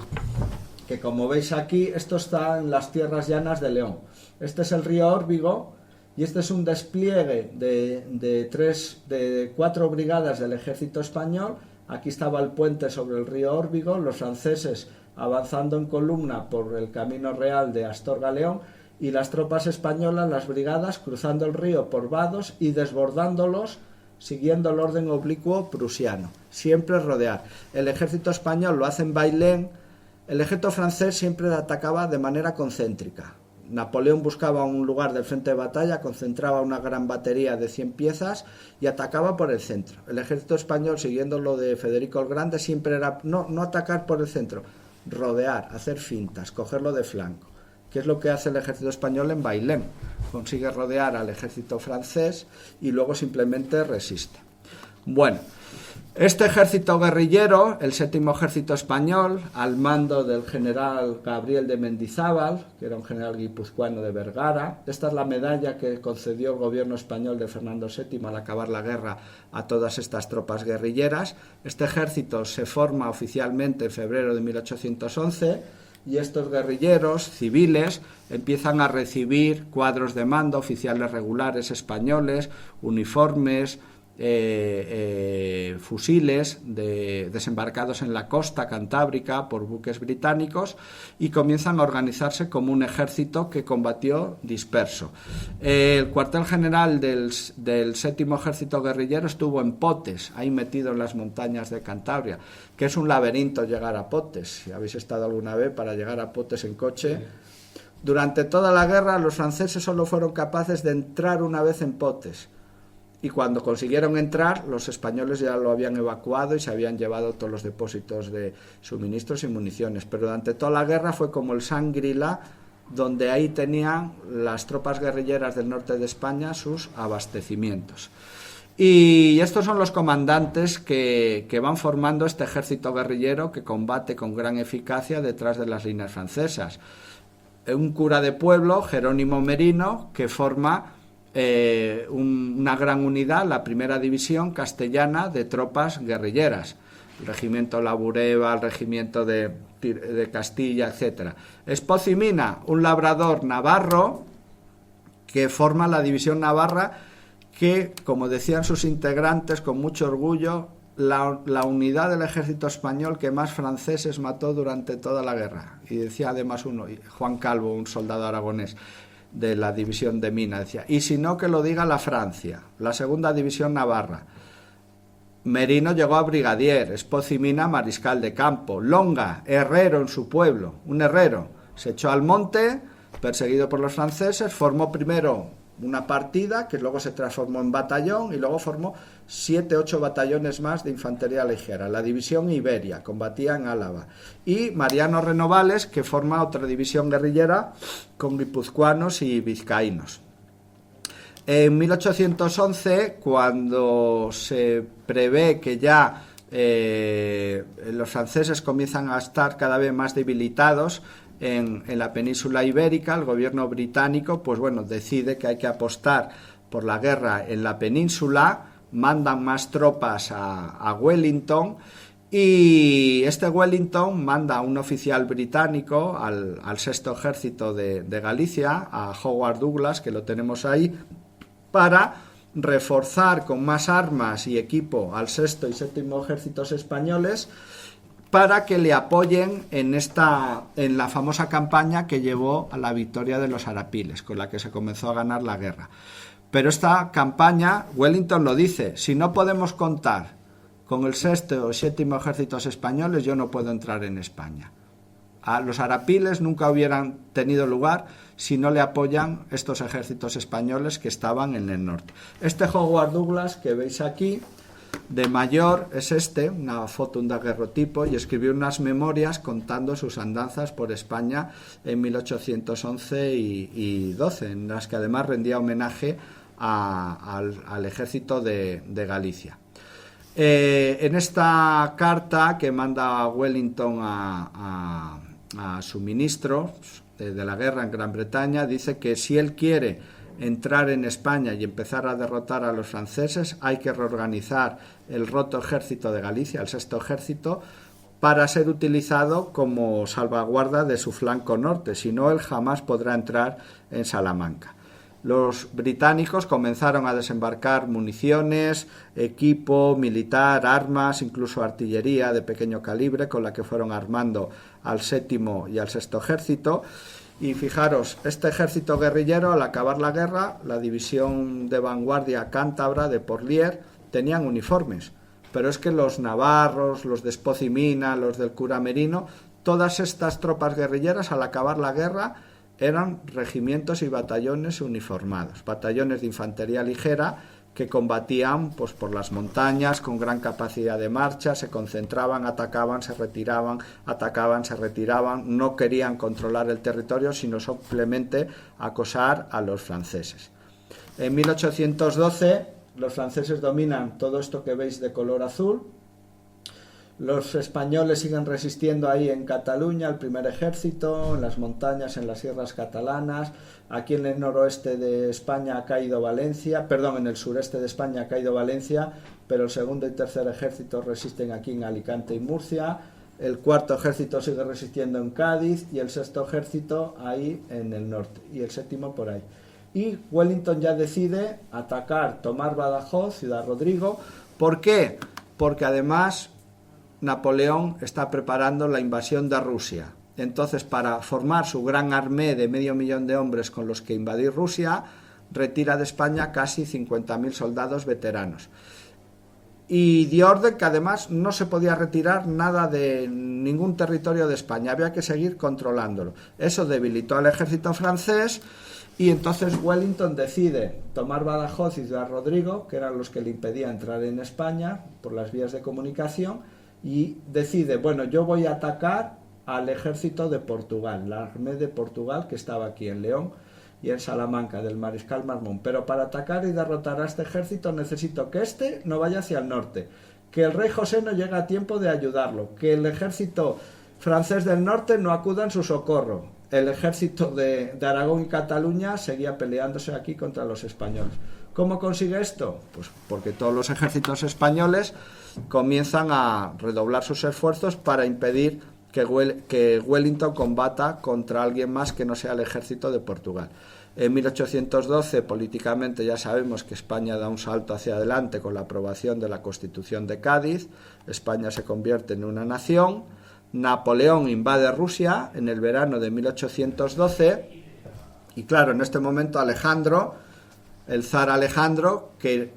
que como veis aquí, esto está en las tierras llanas de León. Este es el río Órbigo, y este es un despliegue de 4 brigadas del ejército español. Aquí estaba el puente sobre el río Órbigo, los franceses avanzando en columna por el camino real de Astorga a León, y las tropas españolas, las brigadas, cruzando el río por vados y desbordándolos, siguiendo el orden oblicuo prusiano. Siempre rodear. El ejército español lo hace en Bailén. El ejército francés siempre atacaba de manera concéntrica. Napoleón buscaba un lugar del frente de batalla, concentraba una gran batería de 100 piezas y atacaba por el centro. El ejército español, siguiendo lo de Federico el Grande, siempre era no atacar por el centro, rodear, hacer fintas, cogerlo de flanco. ¿Qué es lo que hace el ejército español en Bailén? Consigue rodear al ejército francés y luego simplemente resiste. Bueno, este ejército guerrillero, el 7º ejército español, al mando del general Gabriel de Mendizábal, que era un general guipuzcoano de Vergara. Esta es la medalla que concedió el gobierno español de Fernando VII al acabar la guerra a todas estas tropas guerrilleras. Este ejército se forma oficialmente en febrero de 1811, y estos guerrilleros civiles empiezan a recibir cuadros de mando, oficiales regulares españoles, uniformes, fusiles desembarcados en la costa cantábrica por buques británicos, y comienzan a organizarse como un ejército que combatió disperso. El cuartel general del 7º ejército guerrillero estuvo en Potes, ahí metido en las montañas de Cantabria, que es un laberinto llegar a Potes. Si habéis estado alguna vez, para llegar a Potes en coche. Durante toda la guerra los franceses solo fueron capaces de entrar una vez en Potes, y cuando consiguieron entrar, los españoles ya lo habían evacuado y se habían llevado todos los depósitos de suministros y municiones. Pero durante toda la guerra fue como el Shangri-La, donde ahí tenían las tropas guerrilleras del norte de España sus abastecimientos. Y estos son los comandantes que van formando este ejército guerrillero que combate con gran eficacia detrás de las líneas francesas. Un cura de pueblo, Jerónimo Merino, que forma una gran unidad, la primera división castellana de tropas guerrilleras, el regimiento Labureva, el regimiento de Castilla, etc. Espoz y Mina, un labrador navarro que forma la división navarra, que, como decían sus integrantes con mucho orgullo, la unidad del ejército español que más franceses mató durante toda la guerra. Y decía además Juan Calvo, un soldado aragonés de la división de Mina, decía, y si no, que lo diga la Francia, la segunda división navarra. Merino llegó a brigadier, Espoz y Mina mariscal de campo, Longa, herrero en su pueblo, un herrero, se echó al monte, perseguido por los franceses, formó primero una partida que luego se transformó en batallón y luego formó 7-8 batallones más de infantería ligera. La división Iberia combatía en Álava, y Mariano Renovales, que forma otra división guerrillera con guipuzcoanos y vizcaínos. En 1811, cuando se prevé que ya los franceses comienzan a estar cada vez más debilitados en la península ibérica, el gobierno británico decide que hay que apostar por la guerra en la península, mandan más tropas a Wellington, y este Wellington manda a un oficial británico al 6º ejército de Galicia, a Howard Douglas, que lo tenemos ahí, para reforzar con más armas y equipo al 6º y 7º ejércitos españoles, para que le apoyen en la famosa campaña que llevó a la victoria de los Arapiles, con la que se comenzó a ganar la guerra. Pero esta campaña, Wellington lo dice, si no podemos contar con el sexto o séptimo ejércitos españoles yo no puedo entrar en España. A los arapiles nunca hubieran tenido lugar si no le apoyan estos ejércitos españoles que estaban en el norte. Este Howard Douglas que veis aquí, de mayor, es una foto, un daguerrotipo, y escribió unas memorias contando sus andanzas por España en 1811 y 12, en las que además rendía homenaje al ejército de Galicia. En esta carta que manda Wellington a su ministro de la guerra en Gran Bretaña, dice que si él quiere entrar en España y empezar a derrotar a los franceses, hay que reorganizar el roto ejército de Galicia, el sexto ejército, para ser utilizado como salvaguarda de su flanco norte, si no él jamás podrá entrar en Salamanca. Los británicos comenzaron a desembarcar municiones, equipo militar, armas, incluso artillería de pequeño calibre, con la que fueron armando al séptimo y al sexto ejército. Y fijaros, este ejército guerrillero, al acabar la guerra, la división de vanguardia cántabra de Porlier tenían uniformes, pero es que los navarros, los de Espoz y Mina, los del cura Merino, todas estas tropas guerrilleras al acabar la guerra eran regimientos y batallones uniformados, batallones de infantería ligera que combatían pues, por las montañas con gran capacidad de marcha, se concentraban, atacaban, se retiraban, atacaban, se retiraban, no querían controlar el territorio, sino simplemente acosar a los franceses. En 1812 los franceses dominan todo esto que veis de color azul. Los españoles siguen resistiendo ahí en Cataluña, el primer ejército, en las montañas, en las sierras catalanas. Aquí en el noroeste de España ha caído Valencia, perdón, en el sureste de España ha caído Valencia, pero el segundo y tercer ejército resisten aquí en Alicante y Murcia. El cuarto ejército sigue resistiendo en Cádiz y el sexto ejército ahí en el norte y el séptimo por ahí. Y Wellington ya decide atacar, tomar Badajoz, Ciudad Rodrigo. ¿Por qué? Porque además Napoleón está preparando la invasión de Rusia. Entonces, para formar su gran armée de 500.000 de hombres con los que invadir Rusia, retira de España casi 50.000 soldados veteranos. Y dio orden que además no se podía retirar nada de ningún territorio de España, había que seguir controlándolo. Eso debilitó al ejército francés y entonces Wellington decide tomar Badajoz y Ciudad Rodrigo, que eran los que le impedían entrar en España por las vías de comunicación, y decide, bueno, yo voy a atacar al ejército de Portugal, la armée de Portugal que estaba aquí en León y en Salamanca, del mariscal Marmont. Pero para atacar y derrotar a este ejército necesito que este no vaya hacia el norte, que el rey José no llegue a tiempo de ayudarlo, que el ejército francés del norte no acuda en su socorro. El ejército de Aragón y Cataluña seguía peleándose aquí contra los españoles. ¿Cómo consigue esto? Pues porque todos los ejércitos españoles comienzan a redoblar sus esfuerzos para impedir que Wellington combata contra alguien más que no sea el ejército de Portugal. En 1812, políticamente, ya sabemos que España da un salto hacia adelante con la aprobación de la Constitución de Cádiz. España se convierte en una nación. Napoleón invade Rusia en el verano de 1812 y claro, en este momento Alejandro, el zar Alejandro, que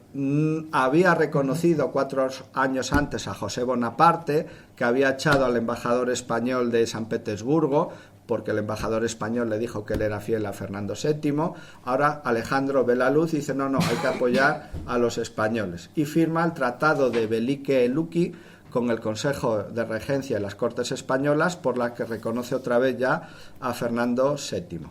había reconocido 4 años antes a José Bonaparte, que había echado al embajador español de San Petersburgo, porque el embajador español le dijo que él era fiel a Fernando VII, ahora Alejandro ve la luz y dice, no, hay que apoyar a los españoles. Y firma el Tratado de Velike Luki con el Consejo de Regencia y las Cortes Españolas, por la que reconoce otra vez ya a Fernando VII.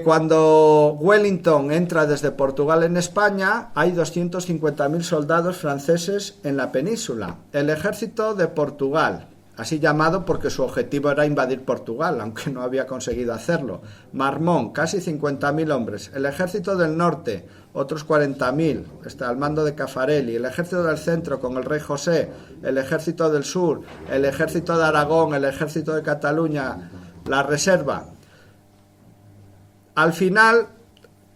Cuando Wellington entra desde Portugal en España, hay 250.000 soldados franceses en la península. El ejército de Portugal, así llamado porque su objetivo era invadir Portugal, aunque no había conseguido hacerlo. Marmont, casi 50.000 hombres. El ejército del norte, otros 40.000, está al mando de Caffarelli. El ejército del centro con el rey José. El ejército del sur, el ejército de Aragón, el ejército de Cataluña, la reserva. Al final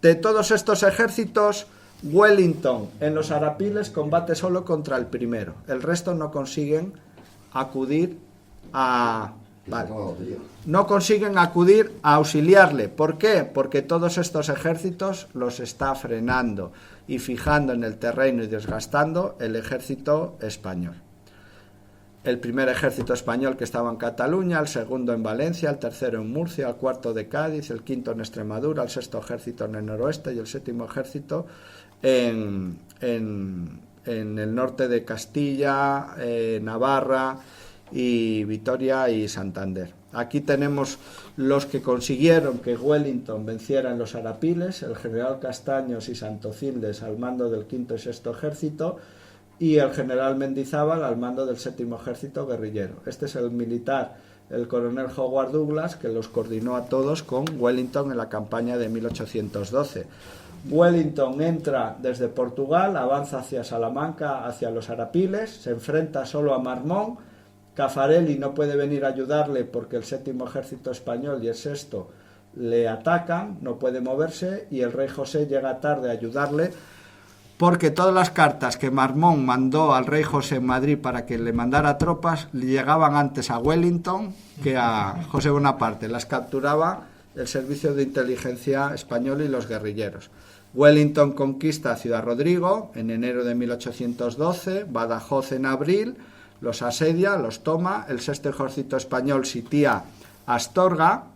de todos estos ejércitos, Wellington en los Arapiles combate solo contra el primero. El resto no consiguen acudir a Vale. No consiguen acudir a auxiliarle. ¿Por qué? Porque todos estos ejércitos los está frenando y fijando en el terreno y desgastando el ejército español. El primer ejército español que estaba en Cataluña, el segundo en Valencia, el tercero en Murcia, el cuarto de Cádiz, el quinto en Extremadura, el sexto ejército en el noroeste y el séptimo ejército en el norte de Castilla, Navarra y Vitoria y Santander. Aquí tenemos los que consiguieron que Wellington venciera en los Arapiles, el general Castaños y Santocildes al mando del quinto y sexto ejército, y el general Mendizábal al mando del séptimo ejército guerrillero. Este es el militar, el coronel Howard Douglas, que los coordinó a todos con Wellington en la campaña de 1812. Wellington entra desde Portugal, avanza hacia Salamanca, hacia los Arapiles, se enfrenta solo a Marmont. Caffarelli no puede venir a ayudarle porque el séptimo ejército español y el sexto le atacan, no puede moverse, y el rey José llega tarde a ayudarle porque todas las cartas que Marmont mandó al rey José en Madrid para que le mandara tropas le llegaban antes a Wellington que a José Bonaparte. Las capturaba el servicio de inteligencia español y los guerrilleros. Wellington conquista Ciudad Rodrigo en enero de 1812, Badajoz en abril, los asedia, los toma, el sexto ejército español sitía Astorga,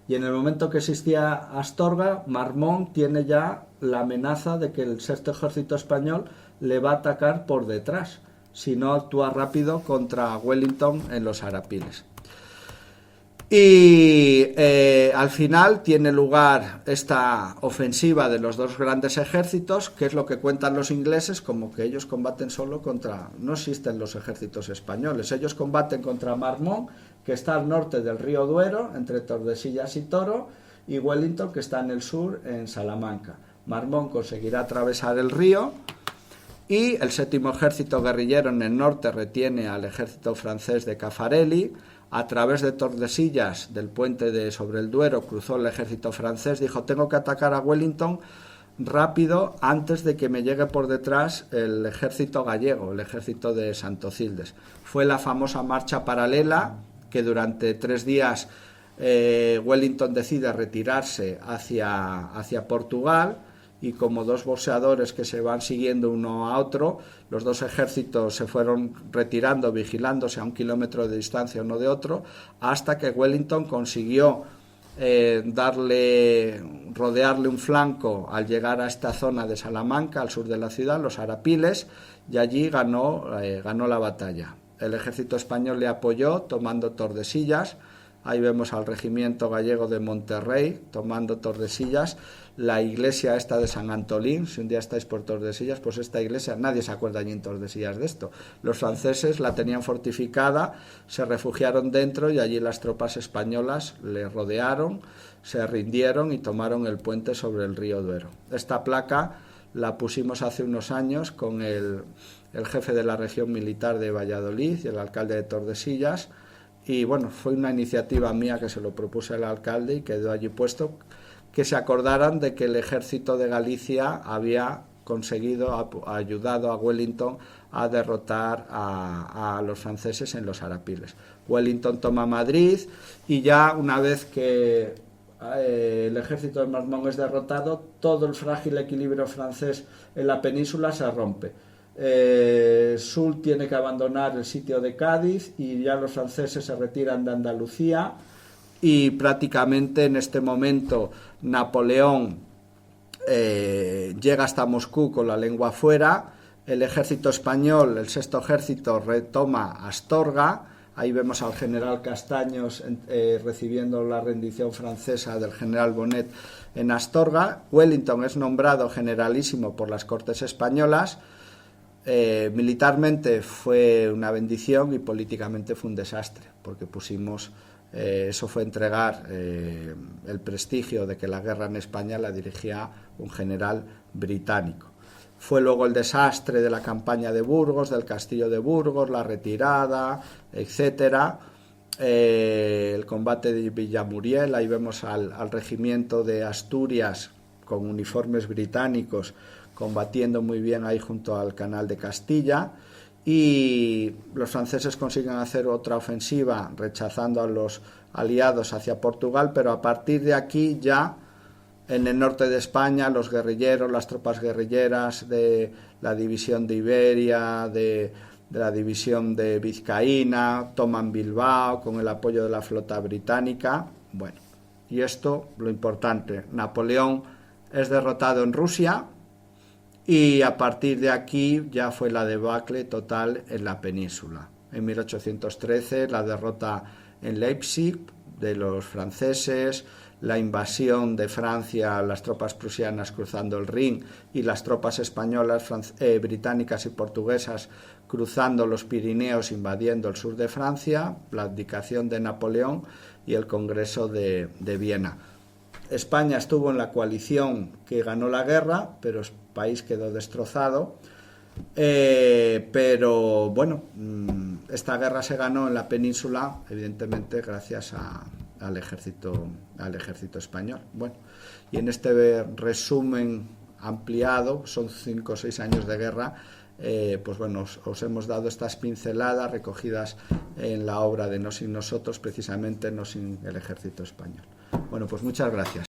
y en el momento que existía Astorga, Marmont tiene ya la amenaza de que el sexto ejército español le va a atacar por detrás, si no actúa rápido contra Wellington en los Arapiles. Y al final tiene lugar esta ofensiva de los dos grandes ejércitos, que es lo que cuentan los ingleses, como que ellos combaten solo contra... No existen los ejércitos españoles, ellos combaten contra Marmont, que está al norte del río Duero, entre Tordesillas y Toro, y Wellington, que está en el sur, en Salamanca. Marmont conseguirá atravesar el río, y el séptimo ejército guerrillero en el norte retiene al ejército francés de Caffarelli. A través de Tordesillas, del puente sobre el Duero, cruzó el ejército francés, dijo: tengo que atacar a Wellington rápido antes de que me llegue por detrás el ejército gallego, el ejército de Santocildes. Fue la famosa marcha paralela, que durante 3 días Wellington decide retirarse hacia Portugal, y como dos boxeadores que se van siguiendo uno a otro, los dos ejércitos se fueron retirando, vigilándose a 1 kilómetro de distancia uno de otro, hasta que Wellington consiguió rodearle un flanco al llegar a esta zona de Salamanca, al sur de la ciudad, los Arapiles, y allí ganó la batalla. El ejército español le apoyó tomando Tordesillas. Ahí vemos al regimiento gallego de Monterrey tomando Tordesillas, la iglesia esta de San Antolín. Si un día estáis por Tordesillas, pues esta iglesia, nadie se acuerda allí en Tordesillas de esto. Los franceses la tenían fortificada, se refugiaron dentro y allí las tropas españolas le rodearon, se rindieron y tomaron el puente sobre el río Duero. Esta placa la pusimos hace unos años con el jefe de la región militar de Valladolid y el alcalde de Tordesillas. Y bueno, fue una iniciativa mía que se lo propuse al alcalde y quedó allí puesto, que se acordaran de que el ejército de Galicia había ayudado a Wellington a derrotar a los franceses en los Arapiles. Wellington toma Madrid, y ya una vez que el ejército de Marmont es derrotado, todo el frágil equilibrio francés en la península se rompe. Soult tiene que abandonar el sitio de Cádiz y ya los franceses se retiran de Andalucía, y prácticamente en este momento Napoleón llega hasta Moscú con la lengua afuera. El ejército español, el sexto ejército, retoma Astorga. Ahí vemos al general Castaños recibiendo la rendición francesa del general Bonnet en Astorga. Wellington es nombrado generalísimo por las Cortes españolas. Militarmente fue una bendición y políticamente fue un desastre, porque eso fue entregar el prestigio de que la guerra en España la dirigía un general británico. Fue luego el desastre de la campaña de Burgos, del castillo de Burgos, la retirada, etcétera. El combate de Villamuriel, ahí vemos al regimiento de Asturias con uniformes británicos combatiendo muy bien ahí junto al canal de Castilla. y los franceses consiguen hacer otra ofensiva rechazando a los aliados hacia Portugal, pero a partir de aquí ya en el norte de España los guerrilleros, las tropas guerrilleras de la división de Iberia, de la división de Vizcaína, toman Bilbao con el apoyo de la flota británica. Bueno, y esto, lo importante, Napoleón es derrotado en Rusia y a partir de aquí ya fue la debacle total en la península. En 1813 la derrota en Leipzig de los franceses, la invasión de Francia, las tropas prusianas cruzando el Rin y las tropas españolas, británicas y portuguesas cruzando los Pirineos, invadiendo el sur de Francia, la abdicación de Napoleón y el Congreso de Viena. España estuvo en la coalición que ganó la guerra, pero el país quedó destrozado. Pero bueno, esta guerra se ganó en la península, evidentemente gracias al ejército español. Bueno, y en este resumen ampliado, son 5 o 6 años de guerra, pues bueno, os hemos dado estas pinceladas recogidas en la obra de No sin nosotros, precisamente No sin el ejército español. Bueno, pues muchas gracias.